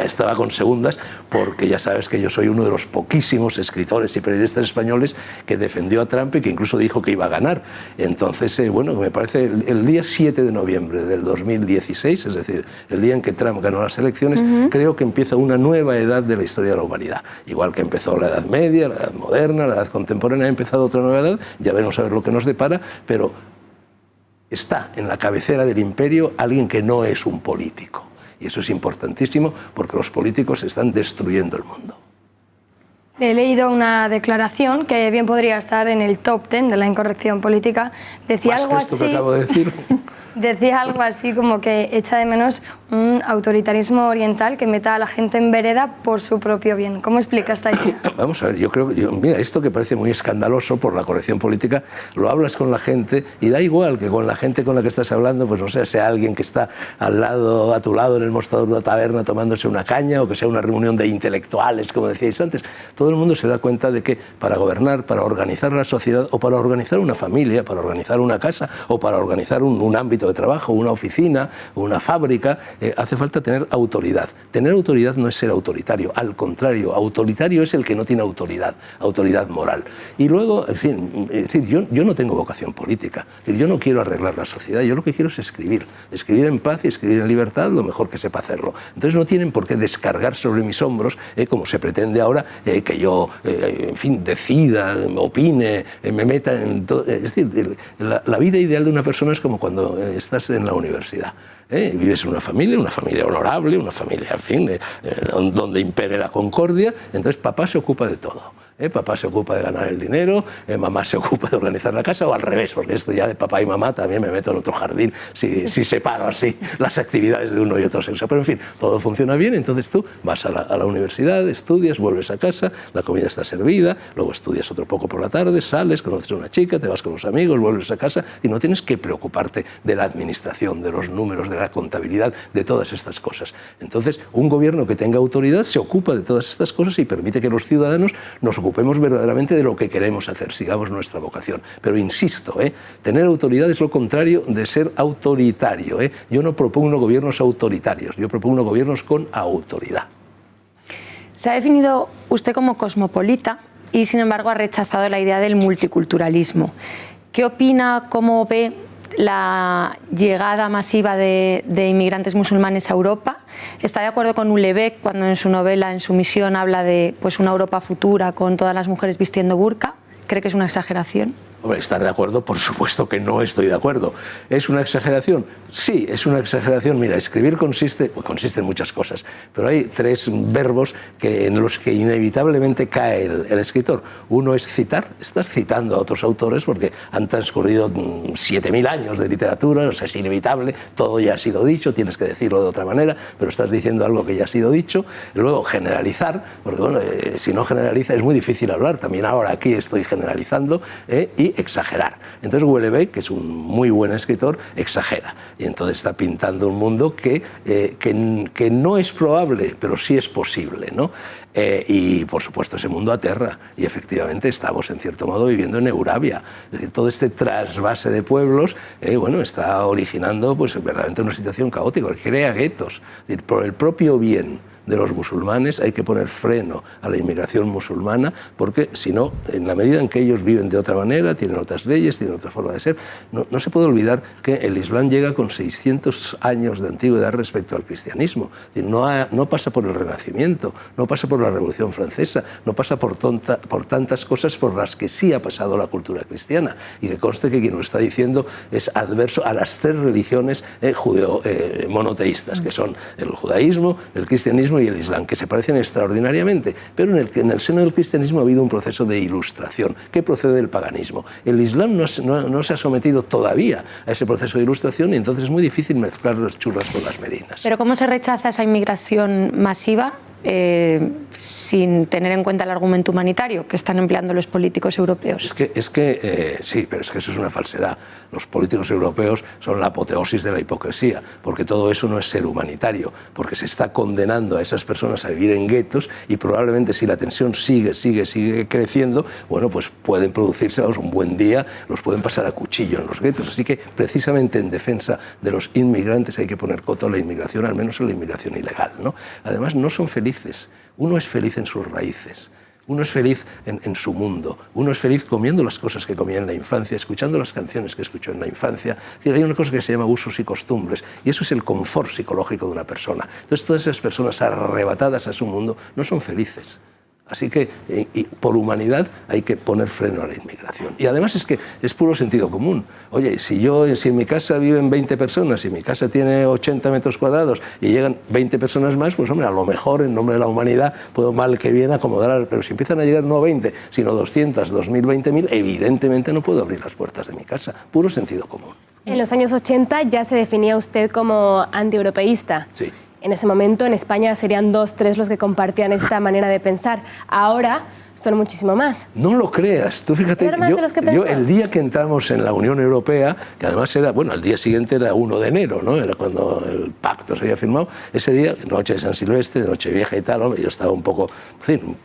estaba con segundas porque ya sabes que yo soy uno de los poquísimos escritores y periodistas españoles que defendió a Trump y que incluso dijo que iba a ganar. Entonces, me parece el día 7 de noviembre del 2016, es decir, el día en que Trump ganó las elecciones, creo que empieza una nueva edad de la historia de la humanidad. Igual que empezó la Edad Media, la Edad Moderna, la Edad Contemporánea, ha empezado otra nueva edad, ya veremos a ver lo que nos depara, pero está en la cabecera del imperio alguien que no es un político. Y eso es importantísimo porque los políticos están destruyendo el mundo. He leído una declaración que bien podría estar en el top 10 de la incorrección política. Decía ¿Más algo que esto así. que acabo de decir? decía algo así como que echa de menos un autoritarismo oriental que meta a la gente en vereda por su propio bien. ¿Cómo explica esta idea? Vamos a ver, yo creo que, mira, esto que parece muy escandaloso por la corrección política, lo hablas con la gente y da igual que con la gente con la que estás hablando, pues no sé, sea alguien que está al lado, a tu lado en el mostrador de una taberna tomándose una caña o que sea una reunión de intelectuales, como decíais antes. Todo el mundo se da cuenta de que para gobernar, para organizar la sociedad o para organizar una familia, para organizar una casa o para organizar un ámbito de trabajo, una oficina, una fábrica, hace falta tener autoridad. Tener autoridad no es ser autoritario, al contrario, autoritario es el que no tiene autoridad moral. Y luego, en fin, es decir, yo no tengo vocación política, es decir, yo no quiero arreglar la sociedad, yo lo que quiero es escribir en paz y escribir en libertad lo mejor que sepa hacerlo. Entonces no tienen por qué descargar sobre mis hombros, como se pretende ahora, que yo, en fin, decida, opine, me meta en todo. Es decir, la vida ideal de una persona es como cuando estás en la universidad. Vives en una familia honorable, una familia, en fin, donde impere la concordia, entonces papá se ocupa de todo. Papá se ocupa de ganar el dinero, mamá se ocupa de organizar la casa, o al revés, porque esto ya de papá y mamá también me meto en otro jardín si separo así las actividades de uno y otro sexo. Pero en fin, todo funciona bien, entonces tú vas a la universidad, estudias, vuelves a casa, la comida está servida, luego estudias otro poco por la tarde, sales, conoces a una chica, te vas con los amigos, vuelves a casa y no tienes que preocuparte de la administración, de los números, de la contabilidad, de todas estas cosas. Entonces, un gobierno que tenga autoridad se ocupa de todas estas cosas y permite que los ciudadanos nos ocupemos verdaderamente de lo que queremos hacer, sigamos nuestra vocación. Pero insisto, tener autoridad es lo contrario de ser autoritario. Yo no propongo gobiernos autoritarios, yo propongo gobiernos con autoridad. Se ha definido usted como cosmopolita y, sin embargo, ha rechazado la idea del multiculturalismo. ¿Qué opina, cómo ve la llegada masiva de inmigrantes musulmanes a Europa? ¿Está de acuerdo con Houellebecq cuando en su novela, en su misión, habla de una Europa futura con todas las mujeres vistiendo burka? ¿Cree que es una exageración? Hombre, estar de acuerdo, por supuesto que no estoy de acuerdo. ¿Es una exageración? Sí, es una exageración. Mira, escribir consiste en muchas cosas, pero hay tres verbos en los que inevitablemente cae el escritor. Uno es citar, estás citando a otros autores porque han transcurrido 7.000 años de literatura, o sea, es inevitable, todo ya ha sido dicho, tienes que decirlo de otra manera, pero estás diciendo algo que ya ha sido dicho. Luego, generalizar, porque bueno, si no generaliza es muy difícil hablar, también ahora aquí estoy generalizando, y exagerar. Entonces Houellebecq, que es un muy buen escritor, exagera y entonces está pintando un mundo que no es probable, pero sí es posible, ¿no? Y por supuesto ese mundo aterra y efectivamente estamos en cierto modo viviendo en Eurabia. Es decir, todo este trasvase de pueblos está originando pues verdaderamente una situación caótica, crea guetos. Es decir, por el propio bien de los musulmanes hay que poner freno a la inmigración musulmana, porque si no, en la medida en que ellos viven de otra manera, tienen otras leyes, tienen otra forma de ser, no se puede olvidar que el Islam llega con 600 años de antigüedad respecto al cristianismo. Es decir, no pasa por el Renacimiento, no pasa por la Revolución Francesa, no pasa por tantas cosas por las que sí ha pasado la cultura cristiana, y que conste que quien lo está diciendo es adverso a las tres religiones monoteístas, que son el judaísmo, el cristianismo y el Islam, que se parecen extraordinariamente, pero en el seno del cristianismo ha habido un proceso de ilustración que procede del paganismo. El Islam no se ha sometido todavía a ese proceso de ilustración y entonces es muy difícil mezclar las churras con las merinas. ¿Pero cómo se rechaza esa inmigración masiva sin tener en cuenta el argumento humanitario que están empleando los políticos europeos? Sí, pero es que eso es una falsedad. Los políticos europeos son la apoteosis de la hipocresía, porque todo eso no es ser humanitario, porque se está condenando a esas personas a vivir en guetos y probablemente si la tensión sigue creciendo, bueno, pues pueden producirse, un buen día los pueden pasar a cuchillo en los guetos. Así que precisamente en defensa de los inmigrantes hay que poner coto a la inmigración, al menos a la inmigración ilegal, ¿no? Además, no son felices. Uno es feliz en sus raíces, uno es feliz en su mundo, uno es feliz comiendo las cosas que comía en la infancia, escuchando las canciones que escuchó en la infancia. Es decir, hay una cosa que se llama usos y costumbres y eso es el confort psicológico de una persona. Entonces todas esas personas arrebatadas a su mundo no son felices. Así que, por humanidad, hay que poner freno a la inmigración. Y además es que es puro sentido común. Oye, si en mi casa viven 20 personas y mi casa tiene 80 metros cuadrados y llegan 20 personas más, pues hombre, a lo mejor en nombre de la humanidad puedo mal que bien acomodar, pero si empiezan a llegar no 20, sino 200, 2000, 20.000, evidentemente no puedo abrir las puertas de mi casa. Puro sentido común. En los años 80 ya se definía usted como antieuropeísta. Sí. En ese momento en España serían 2, 3 los que compartían esta manera de pensar. Ahora son muchísimo más. No lo creas. Tú fíjate, ¿Eran más de los que yo pensabas? el día que entramos en la Unión Europea, que además era, bueno, el día siguiente era 1 de enero, ¿no? Era cuando el pacto se había firmado. Ese día, noche de San Silvestre, noche vieja y tal, hombre, yo estaba un poco, en fin,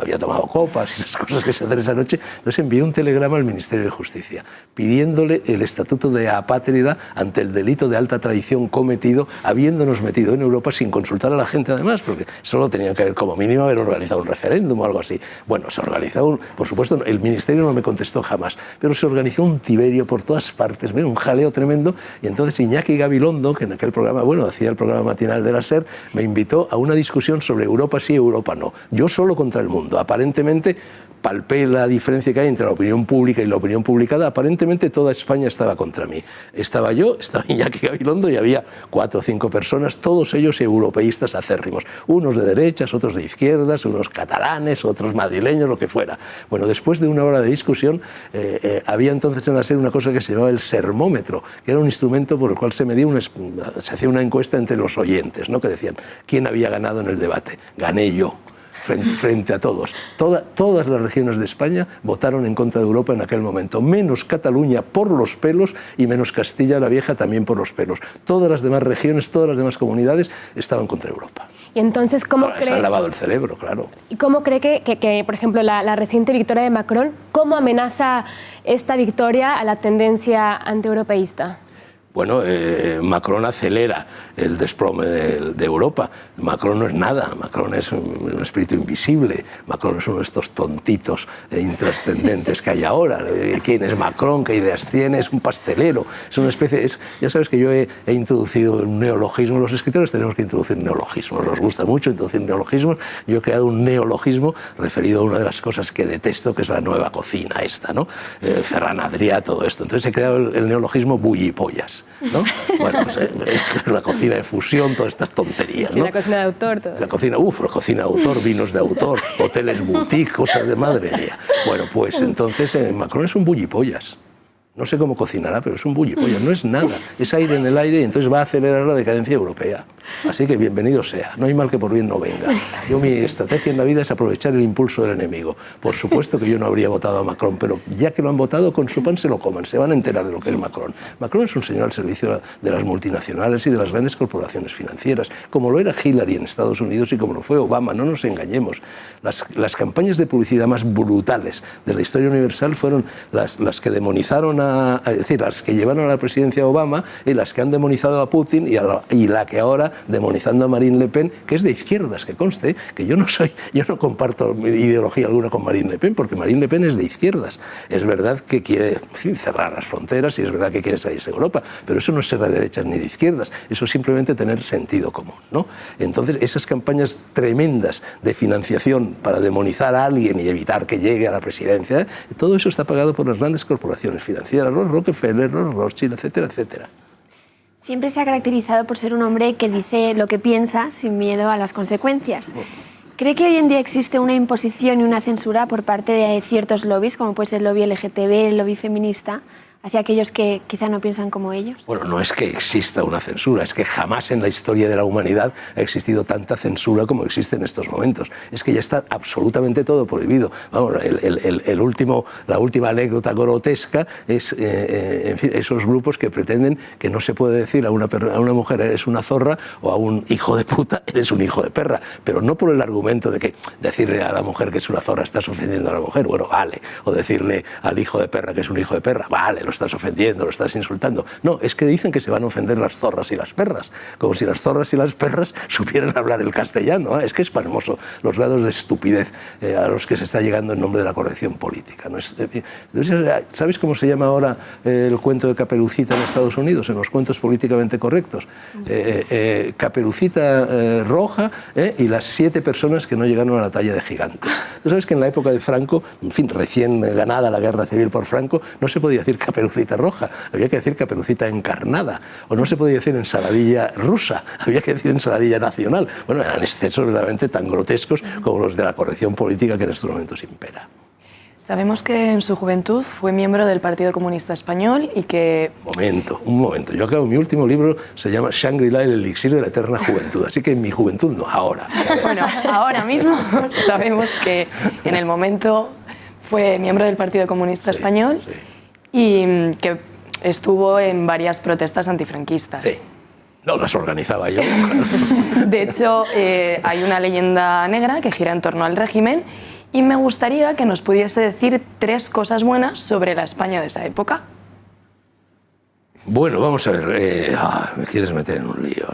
había tomado copas y esas cosas que se hacen esa noche. Entonces envié un telegrama al Ministerio de Justicia pidiéndole el estatuto de apátrida ante el delito de alta traición cometido, habiéndonos metido en Europa sin consultar a la gente además, porque solo tenían que haber como mínimo haber organizado un referéndum o algo así. Bueno, se organizó, por supuesto, el Ministerio no me contestó jamás, pero se organizó un tiberio por todas partes, un jaleo tremendo, y entonces Iñaki Gabilondo, que en aquel programa, bueno, hacía el programa matinal de la SER, me invitó a una discusión sobre Europa sí, Europa no. Yo solo contra el mundo. Aparentemente palpé la diferencia que hay entre la opinión pública y la opinión publicada. Aparentemente toda España estaba contra mí. Estaba yo, estaba Iñaki Gabilondo y había 4 o 5 personas, todos ellos europeístas acérrimos. Unos de derechas, otros de izquierdas, unos catalanes, otros madrileños, lo que fuera. Bueno, después de 1 hora de discusión, había entonces en la SER una cosa que se llamaba el sermómetro, que era un instrumento por el cual se medía se hacía una encuesta entre los oyentes, ¿no? Que decían quién había ganado en el debate. Gané yo. Frente a todos. Todas las regiones de España votaron en contra de Europa en aquel momento, menos Cataluña por los pelos y menos Castilla la Vieja también por los pelos. Todas las demás regiones, todas las demás comunidades estaban contra Europa. Y entonces, ¿cómo cree? Se han lavado el cerebro, claro. ¿Y cómo cree que por ejemplo, la reciente victoria de Macron, cómo amenaza esta victoria a la tendencia antieuropeísta? Bueno, Macron acelera el desplome de Europa. Macron no es nada, Macron es un espíritu invisible, Macron es uno de estos tontitos intrascendentes que hay ahora. ¿Quién es Macron? ¿Qué ideas tiene? Es un pastelero, es una especie... ya sabes que yo he introducido un neologismo, los escritores tenemos que introducir neologismos, nos gusta mucho introducir neologismos. Yo he creado un neologismo referido a una de las cosas que detesto, que es la nueva cocina esta, ¿no? Ferran Adrià, todo esto. Entonces he creado el neologismo bullipollas, ¿no? Bueno, pues, la cocina de fusión, todas estas tonterías, ¿no? La cocina de autor, todo. La cocina de autor, vinos de autor, hoteles boutique, cosas de madre mía. Bueno, pues entonces Macron es un bullipollas. No sé cómo cocinará, pero es un bullipollas, no es nada. Es aire en el aire y entonces va a acelerar la decadencia europea. Así que bienvenido sea, no hay mal que por bien no venga. Yo mi estrategia en la vida es aprovechar el impulso del enemigo. Por supuesto que yo no habría votado a Macron, pero ya que lo han votado, con su pan se lo coman, se van a enterar de lo que es Macron. Macron es un señor al servicio de las multinacionales y de las grandes corporaciones financieras, como lo era Hillary en Estados Unidos y como lo fue Obama, no nos engañemos. Las campañas de publicidad más brutales de la historia universal fueron las que demonizaron es decir, las que llevaron a la presidencia a Obama y las que han demonizado a Putin y la que ahora demonizando a Marine Le Pen, que es de izquierdas, que conste que yo no comparto ideología alguna con Marine Le Pen, porque Marine Le Pen es de izquierdas. Es verdad que quiere cerrar las fronteras y es verdad que quiere salirse de Europa, pero eso no es ser de derechas ni de izquierdas, eso es simplemente tener sentido común, ¿no? Entonces, esas campañas tremendas de financiación para demonizar a alguien y evitar que llegue a la presidencia, todo eso está pagado por las grandes corporaciones financieras, los Rockefeller, los Rothschild, etcétera, etcétera. Siempre se ha caracterizado por ser un hombre que dice lo que piensa sin miedo a las consecuencias. ¿Cree que hoy en día existe una imposición y una censura por parte de ciertos lobbies, como puede ser el lobby LGTB, el lobby feminista, hacia aquellos que quizá no piensan como ellos? Bueno, no es que exista una censura, es que jamás en la historia de la humanidad ha existido tanta censura como existe en estos momentos. Es que ya está absolutamente todo prohibido. Vamos, la última anécdota grotesca es, en fin, esos grupos que pretenden que no se puede decir a una mujer eres una zorra o a un hijo de puta eres un hijo de perra, pero no por el argumento de que decirle a la mujer que es una zorra estás ofendiendo a la mujer, bueno, vale, o decirle al hijo de perra que es un hijo de perra, vale, lo estás ofendiendo, lo estás insultando. No, es que dicen que se van a ofender las zorras y las perras, como si las zorras y las perras supieran hablar el castellano. Es que es pasmoso los grados de estupidez a los que se está llegando en nombre de la corrección política, ¿no? ¿Sabes cómo se llama ahora el cuento de Caperucita en Estados Unidos, en los cuentos políticamente correctos? Caperucita roja y las 7 personas que no llegaron a la talla de gigantes. ¿Tú sabes que en la época de Franco, en fin, recién ganada la guerra civil por Franco, no se podía decir Caperucita roja, había que decir Caperucita encarnada, o no se podía decir ensaladilla rusa, había que decir ensaladilla nacional. Bueno, eran excesos verdaderamente tan grotescos como los de la corrección política que en estos momentos impera. Sabemos que en su juventud fue miembro del Partido Comunista Español y que... Un momento. Yo acabo, mi último libro se llama Shangri-La, el elixir de la eterna juventud. Así que en mi juventud no, ahora. Bueno, ahora mismo sabemos que en el momento fue miembro del Partido Comunista Español y que estuvo en varias protestas antifranquistas. Sí. No las organizaba yo. De hecho, hay una leyenda negra que gira en torno al régimen y me gustaría que nos pudiese decir 3 cosas buenas sobre la España de esa época. Bueno, vamos a ver. Me quieres meter en un lío,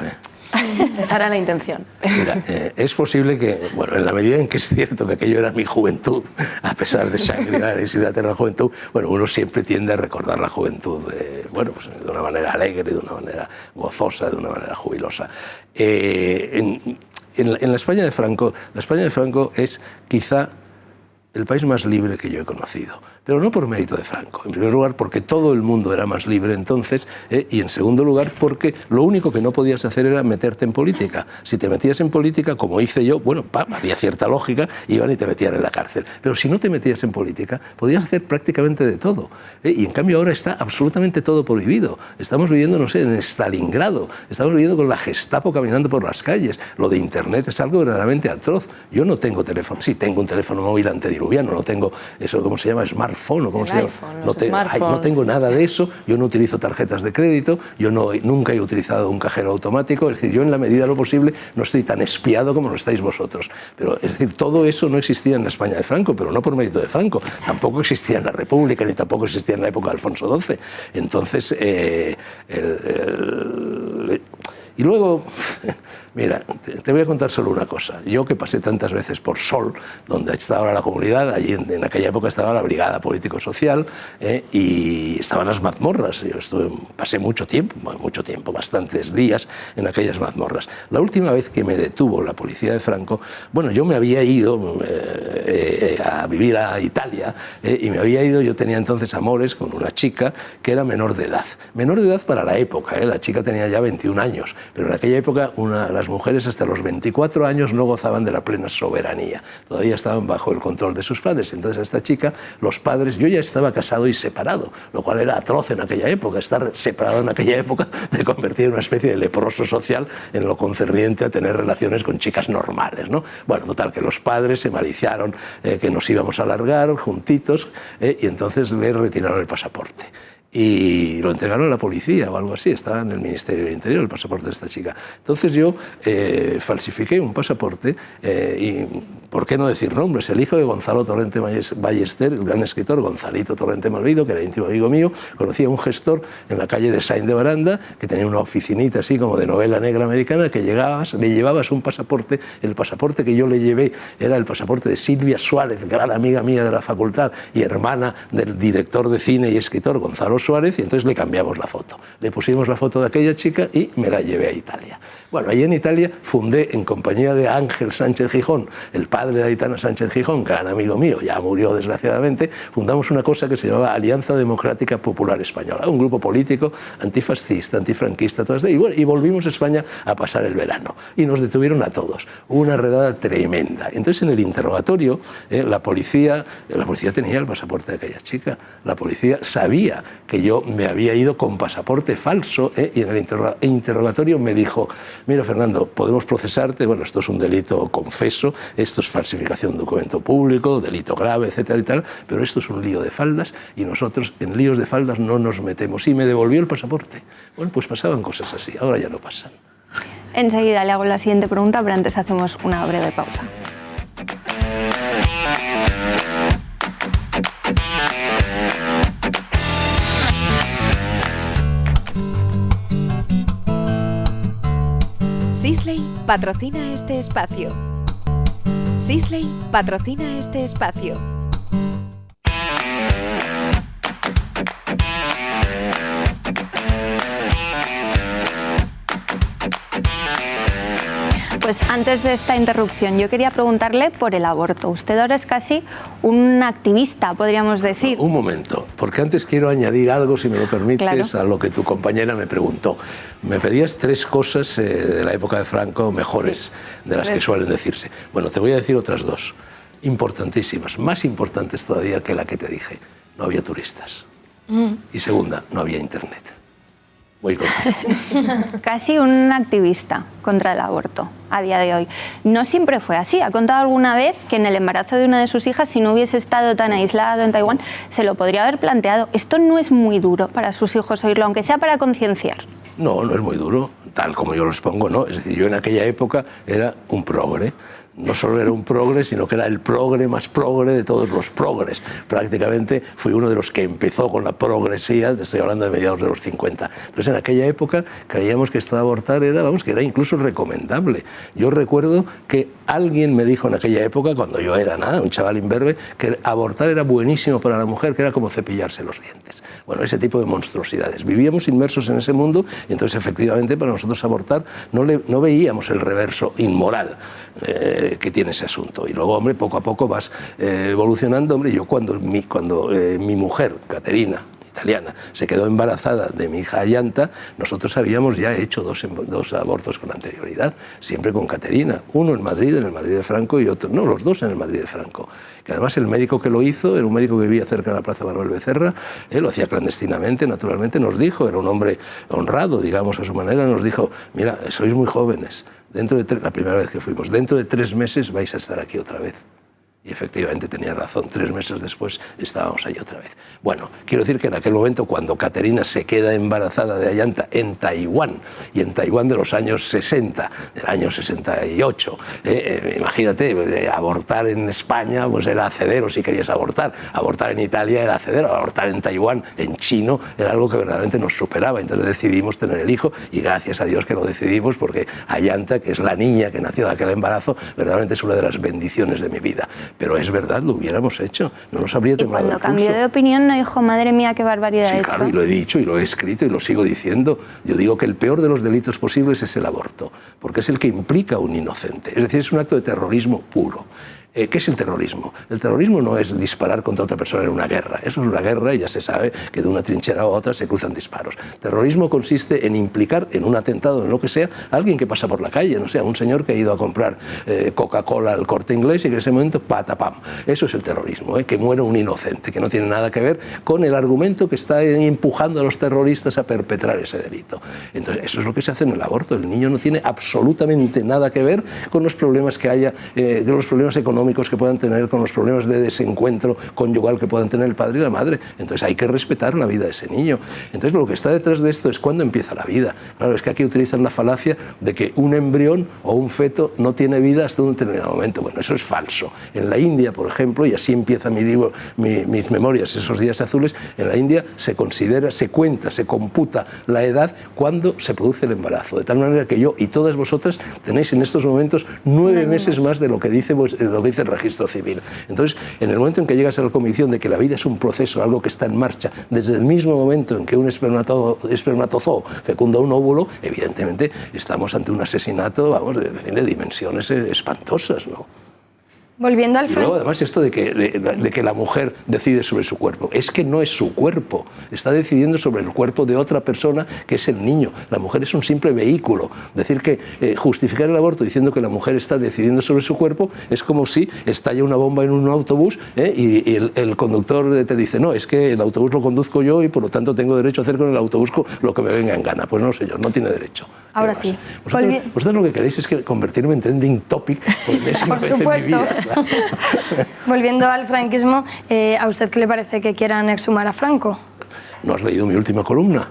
Esa era la intención. Mira, es posible que, bueno, en la medida en que es cierto que aquello era mi juventud, a pesar de Shangri-La, el elixir de la eterna juventud, bueno, uno siempre tiende a recordar la juventud, bueno, pues de una manera alegre, de una manera gozosa, de una manera jubilosa. En la España de Franco, la España de Franco es quizá el país más libre que yo he conocido, pero no por mérito de Franco. En primer lugar, porque todo el mundo era más libre entonces, y en segundo lugar, porque lo único que no podías hacer era meterte en política. Si te metías en política, como hice yo, bueno, había cierta lógica, iban y te metían en la cárcel. Pero si no te metías en política, podías hacer prácticamente de todo. Y en cambio ahora está absolutamente todo prohibido. Estamos viviendo, no sé, en Stalingrado, estamos viviendo con la Gestapo caminando por las calles. Lo de Internet es algo verdaderamente atroz. Yo no tengo teléfono, sí, tengo un teléfono móvil antediluviano, no tengo eso, ¿cómo se llama? Smartphone, ¿o cómo se llama? No tengo nada de eso, yo no utilizo tarjetas de crédito, yo nunca he utilizado un cajero automático, es decir, yo en la medida de lo posible no estoy tan espiado como lo estáis vosotros. Pero, es decir, todo eso no existía en la España de Franco, pero no por mérito de Franco, tampoco existía en la República, ni tampoco existía en la época de Alfonso XII. Entonces, y luego, mira, te voy a contar solo una cosa. Yo que pasé tantas veces por Sol, donde está ahora la comunidad, allí en aquella época estaba la Brigada Político-Social y estaban las mazmorras. Yo pasé mucho tiempo, bastantes días en aquellas mazmorras. La última vez que me detuvo la policía de Franco, bueno, yo me había ido a vivir a Italia y me había ido, yo tenía entonces amores con una chica que era menor de edad. Menor de edad para la época, la chica tenía ya 21 años. Pero en aquella época las mujeres hasta los 24 años no gozaban de la plena soberanía. Todavía estaban bajo el control de sus padres. Entonces a esta chica, los padres... Yo ya estaba casado y separado, lo cual era atroz en aquella época. Estar separado en aquella época te convertía en una especie de leproso social en lo concerniente a tener relaciones con chicas normales, ¿no? Bueno, total, que los padres se maliciaron que nos íbamos a largar juntitos y entonces le retiraron el pasaporte. Y lo entregaron a la policía o algo así, estaba en el Ministerio del Interior el pasaporte de esta chica. Entonces yo falsifiqué un pasaporte y, ¿por qué no decir nombres? El hijo de Gonzalo Torrente Ballester, el gran escritor Gonzalito Torrente Malvido, que era íntimo amigo mío, conocía a un gestor en la calle de Sainz de Baranda, que tenía una oficinita así como de novela negra americana, que le llevabas un pasaporte. El pasaporte que yo le llevé era el pasaporte de Silvia Suárez, gran amiga mía de la facultad y hermana del director de cine y escritor Gonzalo Suárez, y entonces le cambiamos la foto. Le pusimos la foto de aquella chica y me la llevé a Italia. Bueno, allí en Italia fundé, en compañía de Ángel Sánchez Gijón, el padre de Aitana Sánchez Gijón, gran amigo mío, ya murió desgraciadamente, fundamos una cosa que se llamaba Alianza Democrática Popular Española, un grupo político antifascista, antifranquista, todo esto, y volvimos a España a pasar el verano. Y nos detuvieron a todos. Una redada tremenda. Entonces, en el interrogatorio, la policía tenía el pasaporte de aquella chica. La policía sabía que yo me había ido con pasaporte falso, y en el interrogatorio me dijo: mira, Fernando, podemos procesarte, bueno, esto es un delito confeso, esto es falsificación de documento público, delito grave, etcétera y tal, pero esto es un lío de faldas y nosotros en líos de faldas no nos metemos. Y me devolvió el pasaporte. Bueno, pues pasaban cosas así, ahora ya no pasan. Enseguida le hago la siguiente pregunta, pero antes hacemos una breve pausa. Sisley patrocina este espacio. Sisley patrocina este espacio. Pues antes de esta interrupción, yo quería preguntarle por el aborto. Usted ahora es casi un activista, podríamos decir. Un momento, porque antes quiero añadir algo, si me lo permites, claro, a lo que tu compañera me preguntó. Me pedías 3 cosas de la época de Franco mejores, de las que suelen decirse. Bueno, te voy a decir otras 2. importantísimas, más importantes todavía que la que te dije. No había turistas. Y segunda, no había internet. Voy contigo. Casi un activista contra el aborto a día de hoy. No siempre fue así. Ha contado alguna vez que en el embarazo de una de sus hijas, si no hubiese estado tan aislado en Taiwán, se lo podría haber planteado. ¿Esto no es muy duro para sus hijos oírlo, aunque sea para concienciar? No, no es muy duro, tal como yo lo expongo, no. Es decir, yo en aquella época era un progre. No solo era un progre, sino que era el progre más progre de todos los progres. Prácticamente fui uno de los que empezó con la progresía, te estoy hablando de mediados de los 50. Entonces, en aquella época creíamos que esto de abortar era, vamos, que era incluso recomendable. Yo recuerdo que alguien me dijo en aquella época, cuando yo era nada, un chaval imberbe, que abortar era buenísimo para la mujer, que era como cepillarse los dientes. Bueno, ese tipo de monstruosidades. Vivíamos inmersos en ese mundo y entonces, efectivamente, para nosotros abortar no veíamos el reverso inmoral que tiene ese asunto. Y luego, hombre, poco a poco vas evolucionando. Hombre, yo cuando mi mujer, Caterina, italiana, se quedó embarazada de mi hija Ayanta, nosotros habíamos ya hecho dos abortos con anterioridad, siempre con Caterina, uno en el Madrid de Franco, y otro, no, los dos en el Madrid de Franco. Que además el médico que lo hizo era un médico que vivía cerca de la Plaza Manuel Becerra, lo hacía clandestinamente, naturalmente, nos dijo, era un hombre honrado, digamos, a su manera, nos dijo, mira, sois muy jóvenes, la primera vez que fuimos, dentro de 3 meses vais a estar aquí otra vez. Y efectivamente tenía razón, 3 meses después estábamos ahí otra vez. Bueno, quiero decir que en aquel momento, cuando Caterina se queda embarazada de Ayanta en Taiwán, y en Taiwán de los años 60, del año 68, imagínate, abortar en España pues era hacedero si querías abortar en Italia era hacedero, abortar en Taiwán, en chino, era algo que verdaderamente nos superaba. Entonces decidimos tener el hijo, y gracias a Dios que lo decidimos, porque Ayanta, que es la niña que nació de aquel embarazo, verdaderamente es una de las bendiciones de mi vida. Pero es verdad, lo hubiéramos hecho, no nos habría temblado el pulso. Cuando cambió de opinión no dijo, madre mía, qué barbaridad he hecho. Sí, claro, y lo he dicho, y lo he escrito, y lo sigo diciendo. Yo digo que el peor de los delitos posibles es el aborto, porque es el que implica a un inocente. Es decir, es un acto de terrorismo puro. ¿Qué es el terrorismo? El terrorismo no es disparar contra otra persona en una guerra. Eso es una guerra y ya se sabe que de una trinchera a otra se cruzan disparos. Terrorismo consiste en implicar en un atentado, en lo que sea, a alguien que pasa por la calle, no sé, a un señor que ha ido a comprar Coca-Cola al Corte Inglés y que en ese momento, patapam. Eso es el terrorismo, que muere un inocente, que no tiene nada que ver con el argumento que está empujando a los terroristas a perpetrar ese delito. Entonces, eso es lo que se hace en el aborto. El niño no tiene absolutamente nada que ver con los problemas que haya, con los problemas económicos que puedan tener, con los problemas de desencuentro conyugal que puedan tener el padre y la madre. Entonces hay que respetar la vida de ese niño. Entonces lo que está detrás de esto es cuándo empieza la vida. Claro, es que aquí utilizan la falacia de que un embrión o un feto no tiene vida hasta un determinado momento. Bueno, eso es falso. En la India, por ejemplo, y así empieza mi libro, mis memorias, esos días azules, en la India se considera, se cuenta, se computa la edad cuando se produce el embarazo. De tal manera que yo y todas vosotras tenéis en estos momentos 9 meses más de lo que dice el registro civil. Entonces, en el momento en que llegas a la convicción de que la vida es un proceso, algo que está en marcha, desde el mismo momento en que un espermatozoo fecunda un óvulo, evidentemente estamos ante un asesinato, vamos, de dimensiones espantosas, ¿no? Volviendo al y luego, además, esto de que la mujer decide sobre su cuerpo. Es que no es su cuerpo. Está decidiendo sobre el cuerpo de otra persona, que es el niño. La mujer es un simple vehículo. Decir que justificar el aborto diciendo que la mujer está decidiendo sobre su cuerpo es como si estalla una bomba en un autobús y el conductor te dice, no, es que el autobús lo conduzco yo y por lo tanto tengo derecho a hacer con el autobús lo que me venga en gana. Pues no, señor, no tiene derecho. Ahora sí. Vosotros lo que queréis es que convertirme en trending topic por supuesto. Volviendo al franquismo, ¿a usted qué le parece que quieran exhumar a Franco? ¿No has leído mi última columna?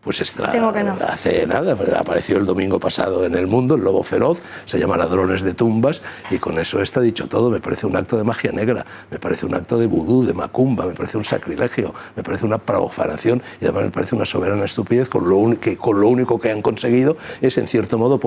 Pues Tengo que no. Hace nada, apareció el domingo pasado en El Mundo, El Lobo Feroz, se llama Ladrones de Tumbas, y con eso está dicho todo. Me parece un acto de magia negra, me parece un acto de vudú, de macumba, me parece un sacrilegio, me parece una profanación y además me parece una soberana estupidez con lo único que han conseguido es, en cierto modo,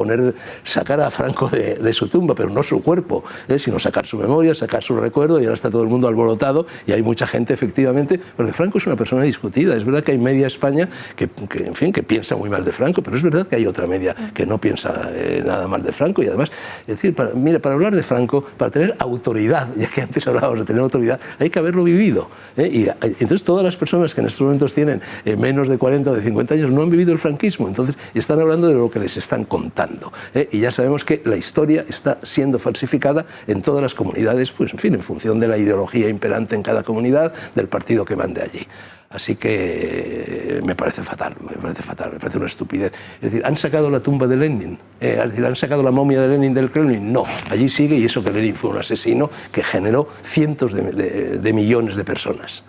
sacar a Franco de su tumba, pero no su cuerpo, sino sacar su memoria, sacar su recuerdo, y ahora está todo el mundo alborotado y hay mucha gente, efectivamente, porque Franco es una persona discutida. Es verdad que hay media España que en fin, que piensa muy mal de Franco, pero es verdad que hay otra media que no piensa nada mal de Franco, y además, es decir, para hablar de Franco, para tener autoridad, ya que antes hablábamos de tener autoridad, hay que haberlo vivido. Y entonces todas las personas que en estos momentos tienen menos de 40 o de 50 años no han vivido el franquismo, entonces están hablando de lo que les están contando. Y ya sabemos que la historia está siendo falsificada en todas las comunidades, pues en fin, en función de la ideología imperante en cada comunidad, del partido que mande allí. Así que me parece fatal, me parece una estupidez. Es decir, ¿han sacado la tumba de Lenin? Es decir, ¿han sacado la momia de Lenin del Kremlin? No, allí sigue, y eso que Lenin fue un asesino que generó cientos de millones de personas.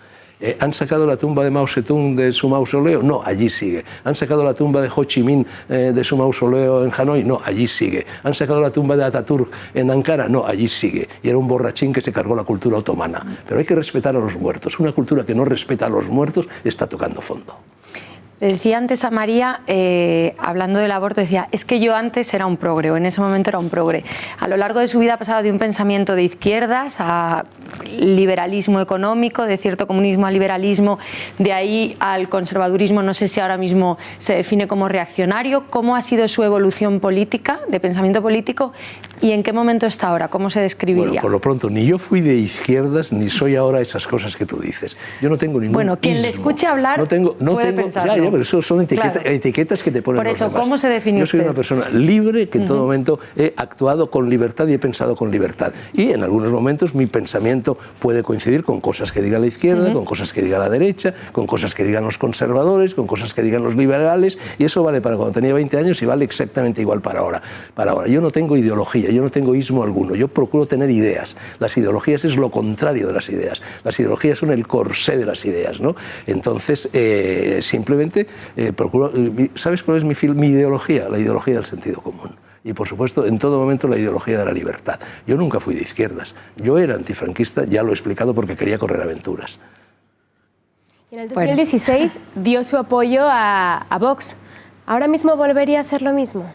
¿Han sacado la tumba de Mao Zedong de su mausoleo? No, allí sigue. ¿Han sacado la tumba de Ho Chi Minh de su mausoleo en Hanoi? No, allí sigue. ¿Han sacado la tumba de Ataturk en Ankara? No, allí sigue. Y era un borrachín que se cargó la cultura otomana. Pero hay que respetar a los muertos. Una cultura que no respeta a los muertos está tocando fondo. Le decía antes a María, hablando del aborto, decía, es que yo antes era un progre, o en ese momento era un progre. A lo largo de su vida ha pasado de un pensamiento de izquierdas a liberalismo económico, de cierto comunismo al liberalismo, de ahí al conservadurismo, no sé si ahora mismo se define como reaccionario. ¿Cómo ha sido su evolución política, de pensamiento político, y en qué momento está ahora? ¿Cómo se describiría? Bueno, por lo pronto, ni yo fui de izquierdas, ni soy ahora esas cosas que tú dices. Yo no tengo ningún Bueno, quien ismo. le escuche hablar puede pensarlo. Pero eso son etiquetas que te ponen por eso, los demás. ¿cómo se define Yo soy usted? una persona libre que en todo momento he actuado con libertad y he pensado con libertad. Y en algunos momentos mi pensamiento puede coincidir con cosas que diga la izquierda, con cosas que diga la derecha, con cosas que digan los conservadores, con cosas que digan los liberales, y eso vale para cuando tenía 20 años y vale exactamente igual para ahora. Yo no tengo ideología, yo no tengo ismo alguno, yo procuro tener ideas. Las ideologías es lo contrario de las ideas. Las ideologías son el corsé de las ideas, ¿no? Entonces, simplemente procuro. ¿Sabes cuál es mi ideología? La ideología del sentido común. Y, por supuesto, en todo momento la ideología de la libertad. Yo nunca fui de izquierdas. Yo era antifranquista, ya lo he explicado, porque quería correr aventuras. Y en el 2016 dio su apoyo a Vox. ¿Ahora mismo volvería a hacer lo mismo?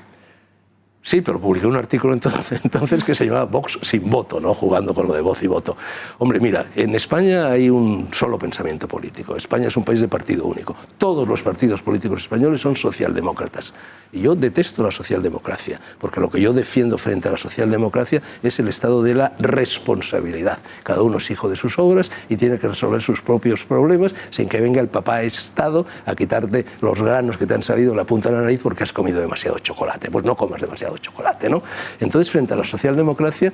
Sí, pero publiqué un artículo entonces que se llamaba Vox sin voto, ¿no? Jugando con lo de voz y voto. Hombre, mira, en España hay un solo pensamiento político. España es un país de partido único. Todos los partidos políticos españoles son socialdemócratas. Y yo detesto la socialdemocracia, porque lo que yo defiendo frente a la socialdemocracia es el estado de la responsabilidad. Cada uno es hijo de sus obras y tiene que resolver sus propios problemas sin que venga el papá Estado a quitarte los granos que te han salido en la punta de la nariz porque has comido demasiado chocolate. Pues no comas demasiado chocolate, ¿no? Entonces, frente a la socialdemocracia,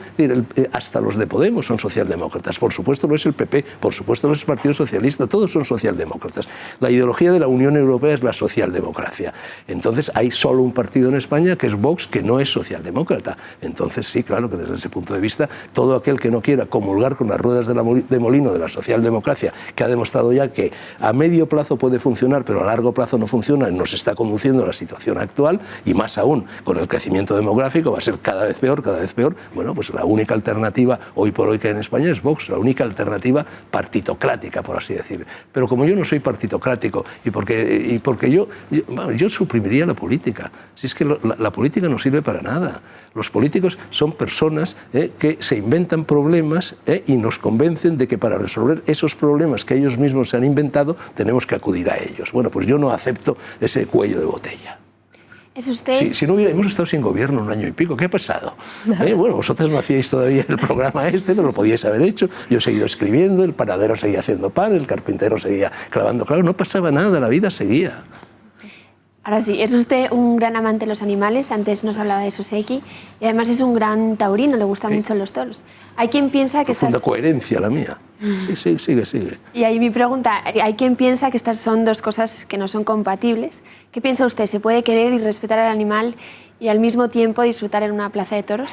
hasta los de Podemos son socialdemócratas, por supuesto lo es el PP, por supuesto lo es el Partido Socialista, todos son socialdemócratas. La ideología de la Unión Europea es la socialdemocracia. Entonces, hay solo un partido en España, que es Vox, que no es socialdemócrata. Entonces, sí, claro que desde ese punto de vista, todo aquel que no quiera comulgar con las ruedas de molino de la socialdemocracia, que ha demostrado ya que a medio plazo puede funcionar, pero a largo plazo no funciona, y nos está conduciendo a la situación actual, y más aún con el crecimiento demográfico, va a ser cada vez peor, bueno, pues la única alternativa hoy por hoy que hay en España es Vox, la única alternativa partitocrática, por así decir. Pero como yo no soy partitocrático y porque yo suprimiría la política. Si es que la política no sirve para nada. Los políticos son personas que se inventan problemas y nos convencen de que para resolver esos problemas que ellos mismos se han inventado tenemos que acudir a ellos. Bueno, pues yo no acepto ese cuello de botella. ¿Es usted? Si no hemos estado sin gobierno un año y pico, ¿qué ha pasado? Bueno, vosotras no hacíais todavía el programa pero lo podíais haber hecho. Yo he seguido escribiendo, el panadero seguía haciendo pan, el carpintero seguía clavando clavos, no pasaba nada, la vida seguía. Ahora sí, es usted un gran amante de los animales, antes nos hablaba de Soseki, y además es un gran taurino, le gustan mucho los toros. Hay quien piensa que profunda coherencia la mía. Sí, sigue. Y ahí mi pregunta, hay quien piensa que estas son dos cosas que no son compatibles. ¿Qué piensa usted? ¿Se puede querer y respetar al animal y al mismo tiempo disfrutar en una plaza de toros?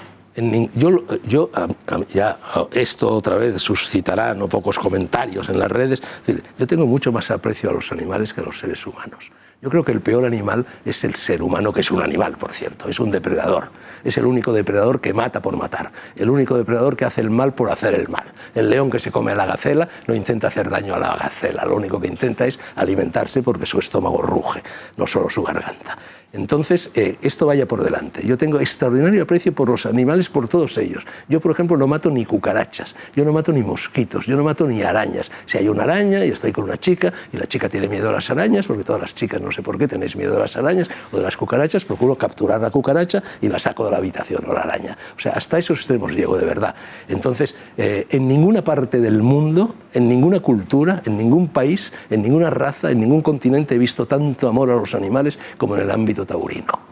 Ya esto otra vez suscitará no pocos comentarios en las redes. Es decir, yo tengo mucho más aprecio a los animales que a los seres humanos. Yo creo que el peor animal es el ser humano, que es un animal, por cierto, es un depredador. Es el único depredador que mata por matar, el único depredador que hace el mal por hacer el mal. El león que se come a la gacela no intenta hacer daño a la gacela, lo único que intenta es alimentarse porque su estómago ruge, no solo su garganta. Entonces, esto vaya por delante. Yo tengo extraordinario aprecio por los animales mueres por todos ellos. Yo, por ejemplo, no mato ni cucarachas, yo no mato ni mosquitos, yo no mato ni arañas. Si hay una araña y estoy con una chica y la chica tiene miedo a las arañas, porque todas las chicas, no sé por qué, tenéis miedo a las arañas o de las cucarachas, procuro capturar la cucaracha y la saco de la habitación, o la araña. O sea, hasta esos extremos llego, de verdad. Entonces, en ninguna parte del mundo, en ninguna cultura, en ningún país, en ninguna raza, en ningún continente he visto tanto amor a los animales como en el ámbito taurino.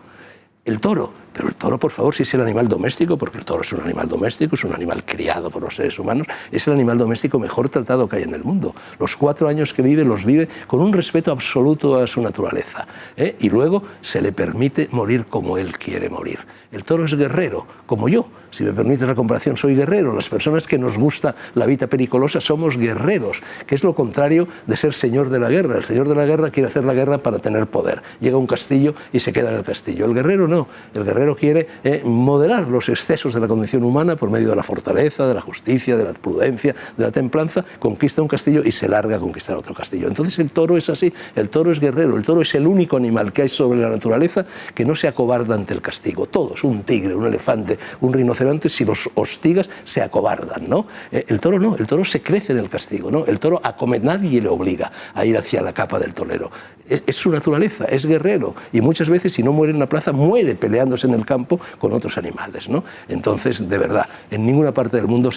El toro, pero el toro, por favor, si es el animal doméstico, porque el toro es un animal doméstico, es un animal criado por los seres humanos, es el animal doméstico mejor tratado que hay en el mundo. Los 4 años que vive, los vive con un respeto absoluto a su naturaleza, y luego se le permite morir como él quiere morir. El toro es guerrero, como yo. Si me permites la comparación, soy guerrero. Las personas que nos gusta la vida pericolosa somos guerreros, que es lo contrario de ser señor de la guerra. El señor de la guerra quiere hacer la guerra para tener poder. Llega a un castillo y se queda en el castillo. El guerrero no. El guerrero quiere moderar los excesos de la condición humana por medio de la fortaleza, de la justicia, de la prudencia, de la templanza, conquista un castillo y se larga a conquistar otro castillo. Entonces el toro es así. El toro es guerrero. El toro es el único animal que hay sobre la naturaleza que no se acobarda ante el castigo. Todos, un tigre, un elefante, un rinoceronte, si los hostigas se acobardan, ¿no? El toro no, el toro se crece en el castigo, ¿no? El toro nadie le obliga a ir hacia la capa del torero. Es su naturaleza, es guerrero, y muchas veces, si no muere en la plaza, muere peleándose en el campo con otros animales, ¿no? Entonces, de verdad, en ninguna parte del mundo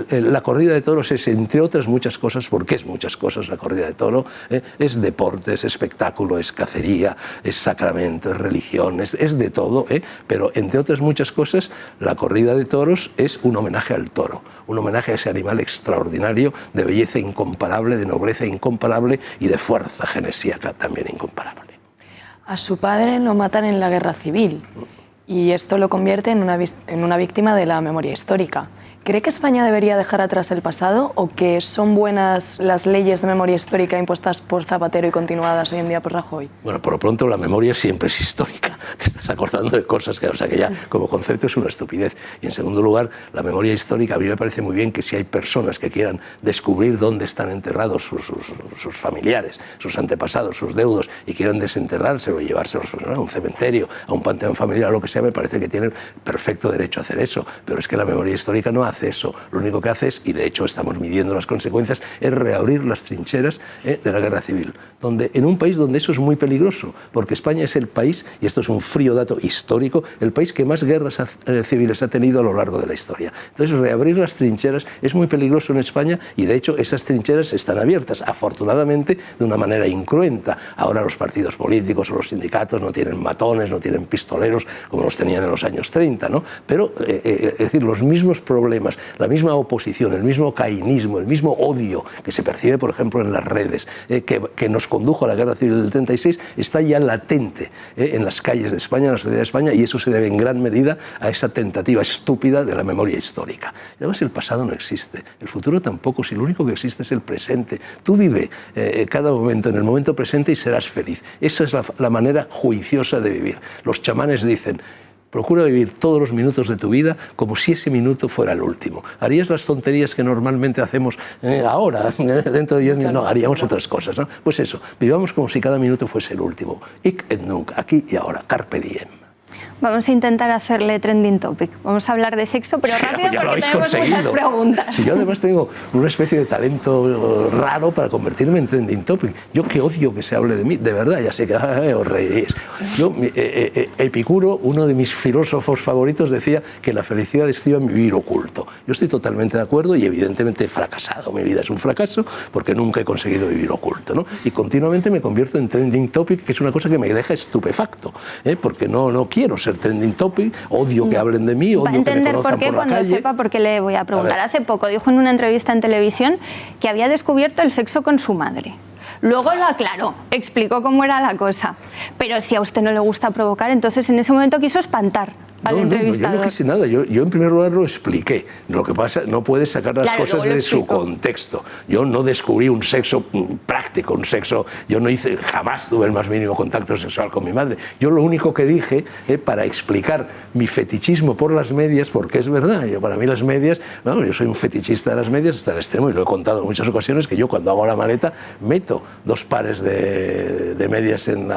la corrida de toros es, entre otras muchas cosas, porque es muchas cosas la corrida de toro, es deporte, es espectáculo, es cacería, es sacramento, es religión, es de todo, pero entre otras muchas cosas, la corrida de toros es un homenaje al toro, un homenaje a ese animal extraordinario, de belleza incomparable, de nobleza incomparable y de fuerza genesíaca también incomparable. A su padre lo matan en la Guerra Civil y esto lo convierte en una víctima de la memoria histórica. ¿Cree que España debería dejar atrás el pasado o que son buenas las leyes de memoria histórica impuestas por Zapatero y continuadas hoy en día por Rajoy? Bueno, por lo pronto la memoria siempre es histórica. Te estás acordando de cosas que ya como concepto es una estupidez. Y en segundo lugar, la memoria histórica, a mí me parece muy bien que si hay personas que quieran descubrir dónde están enterrados sus familiares, sus antepasados, sus deudos, y quieran desenterrárselo y llevárselos a un cementerio, a un panteón familiar, o lo que sea, me parece que tienen perfecto derecho a hacer eso. Pero es que la memoria histórica no hace eso. Lo único que hace es, y de hecho estamos midiendo las consecuencias, es reabrir las trincheras de la Guerra Civil, donde, en un país donde eso es muy peligroso, porque España es el país, y esto es un frío dato histórico, el país que más guerras civiles ha tenido a lo largo de la historia. Entonces, reabrir las trincheras es muy peligroso en España, y de hecho esas trincheras están abiertas, afortunadamente, de una manera incruenta. Ahora los partidos políticos o los sindicatos no tienen matones, no tienen pistoleros como los tenían en los años 30, ¿no? Pero, es decir, los mismos problemas, la misma oposición, el mismo caínismo, el mismo odio que se percibe, por ejemplo, en las redes, que nos condujo a la Guerra Civil del 36, está ya latente en las calles de España, en la sociedad de España, y eso se debe en gran medida a esa tentativa estúpida de la memoria histórica. Y además, el pasado no existe, el futuro tampoco, si lo único que existe es el presente. Tú vive cada momento en el momento presente y serás feliz. Esa es la manera juiciosa de vivir. Los chamanes dicen: procura vivir todos los minutos de tu vida como si ese minuto fuera el último. ¿Harías las tonterías que normalmente hacemos ahora, dentro de 10 minutos? No, haríamos otras cosas, ¿no? Pues eso, vivamos como si cada minuto fuese el último. Hic et nunc, aquí y ahora, carpe diem. Vamos a intentar hacerle trending topic. Vamos a hablar de sexo, pero sí, rápido, ya porque tenemos muchas preguntas. Si yo además tengo una especie de talento raro para convertirme en trending topic. Yo que odio que se hable de mí, de verdad, ya sé que os reís. Epicuro, uno de mis filósofos favoritos, decía que la felicidad estriba en vivir oculto. Yo estoy totalmente de acuerdo y evidentemente he fracasado. Mi vida es un fracaso porque nunca he conseguido vivir oculto, ¿no? Y continuamente me convierto en trending topic, que es una cosa que me deja estupefacto, porque no quiero ser trending topic, odio que hablen de mí, odio que me conozcan por la calle. Va a entender por qué cuando sepa por qué le voy a preguntar. Hace poco dijo en una entrevista en televisión que había descubierto el sexo con su madre. Luego lo aclaró, explicó cómo era la cosa. Pero si a usted no le gusta provocar, entonces en ese momento quiso espantar al entrevistador. Yo no quise nada, yo en primer lugar lo expliqué. Lo que pasa, no puedes sacar las cosas de su contexto. Yo no descubrí un sexo práctico, un sexo, yo no hice, jamás tuve el más mínimo contacto sexual con mi madre. Yo lo único que dije, para explicar mi fetichismo por las medias, porque es verdad, para mí las medias, bueno, yo soy un fetichista de las medias hasta el extremo, y lo he contado en muchas ocasiones, que yo cuando hago la maleta meto 2 pares de medias en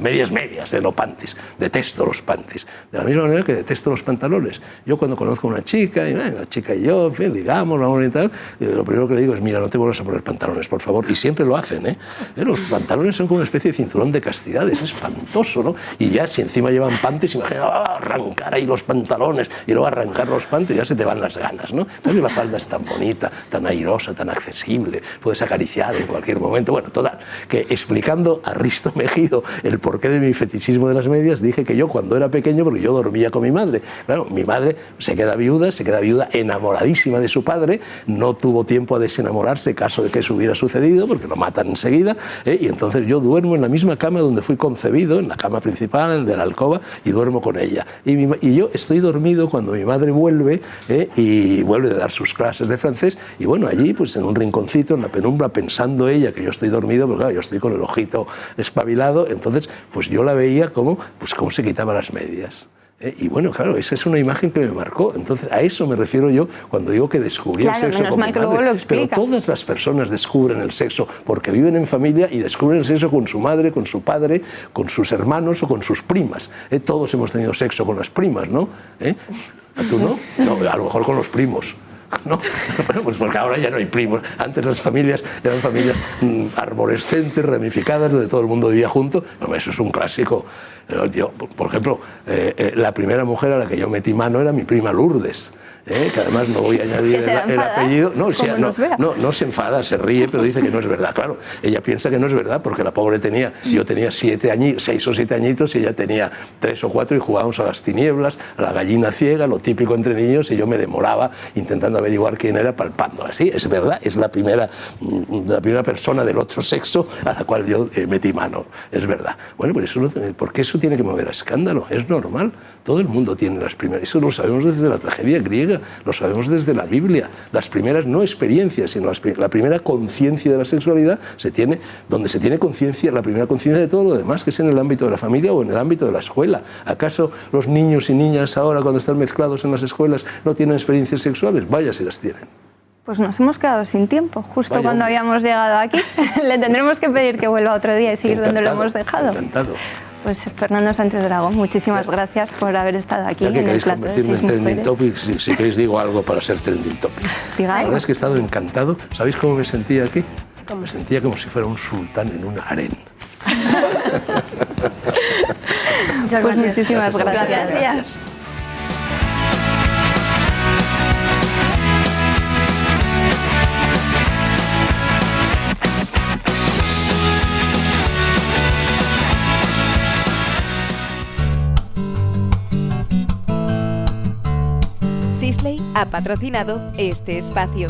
medias, en los panties. Detesto los panties. De la misma manera que detesto los pantalones. Yo cuando conozco a una chica, y la chica y yo, en fin, ligamos, vamos y tal, lo primero que le digo es, mira, no te vuelvas a poner pantalones, por favor. Y siempre lo hacen, ¿eh? Los pantalones son como una especie de cinturón de castidad, es espantoso, ¿no? Y ya si encima llevan panties, imagina, arrancar ahí los pantalones y luego arrancar los panties, ya se te van las ganas, ¿no? En cambio, la falda es tan bonita, tan airosa, tan accesible, puedes acariciar en cualquier momento. Bueno, total, que explicando a Risto Mejido el porqué de mi fetichismo de las medias, dije que yo cuando era pequeño, porque yo dormía con mi madre, claro, mi madre se queda viuda enamoradísima de su padre, no tuvo tiempo a desenamorarse caso de que eso hubiera sucedido, porque lo matan enseguida, y entonces yo duermo en la misma cama donde fui concebido, en la cama principal, en de la alcoba, y duermo con ella. Y yo estoy dormido cuando mi madre vuelve, y vuelve de dar sus clases de francés, y bueno, allí, pues en un rinconcito, en la penumbra, pensando ella que yo estoy dormido, porque claro, yo estoy con el ojito espabilado, entonces pues yo la veía como se quitaba las medias. Y bueno, claro, esa es una imagen que me marcó. Entonces, a eso me refiero yo cuando digo que descubrí el sexo con mi madre. Pero todas las personas descubren el sexo porque viven en familia y descubren el sexo con su madre, con su padre, con sus hermanos o con sus primas. Todos hemos tenido sexo con las primas, ¿no? ¿Tú no? No, a lo mejor con los primos. ¿No? Bueno, pues porque ahora ya no hay primos. Antes las familias eran familias arborescentes, ramificadas, donde todo el mundo vivía junto. Bueno, eso es un clásico. Yo, por ejemplo, la primera mujer a la que yo metí mano era mi prima Lourdes. Que además no voy a añadir el apellido. No se enfada, se ríe, pero dice que no es verdad. Claro, ella piensa que no es verdad porque la pobre yo tenía 6 o 7 añitos y ella tenía 3 o 4 y jugábamos a las tinieblas, a la gallina ciega, lo típico entre niños, y yo me demoraba intentando averiguar quién era, palpando. Así, es verdad, es la primera persona del otro sexo a la cual yo metí mano, es verdad. Bueno, pues porque eso tiene que mover a escándalo, es normal. Todo el mundo tiene las primeras, eso lo sabemos desde la tragedia griega, lo sabemos desde la Biblia. Las primeras no experiencias, sino la primera conciencia de la sexualidad donde se tiene conciencia, la primera conciencia de todo lo demás, que es en el ámbito de la familia o en el ámbito de la escuela. ¿Acaso los niños y niñas ahora, cuando están mezclados en las escuelas, no tienen experiencias sexuales? Vaya si las tienen. Pues nos hemos quedado sin tiempo, justo cuando habíamos llegado aquí. Le tendremos que pedir que vuelva otro día y seguir donde lo hemos dejado. Encantado. Pues Fernando Sánchez Dragó, muchísimas gracias por haber estado aquí en el plato de 6 mujeres. Trending topic, si queréis digo algo para ser trending topic. La verdad es que he estado encantado. ¿Sabéis cómo me sentía aquí? Me sentía como si fuera un sultán en un harén. Pues muchísimas gracias. Sisley ha patrocinado este espacio.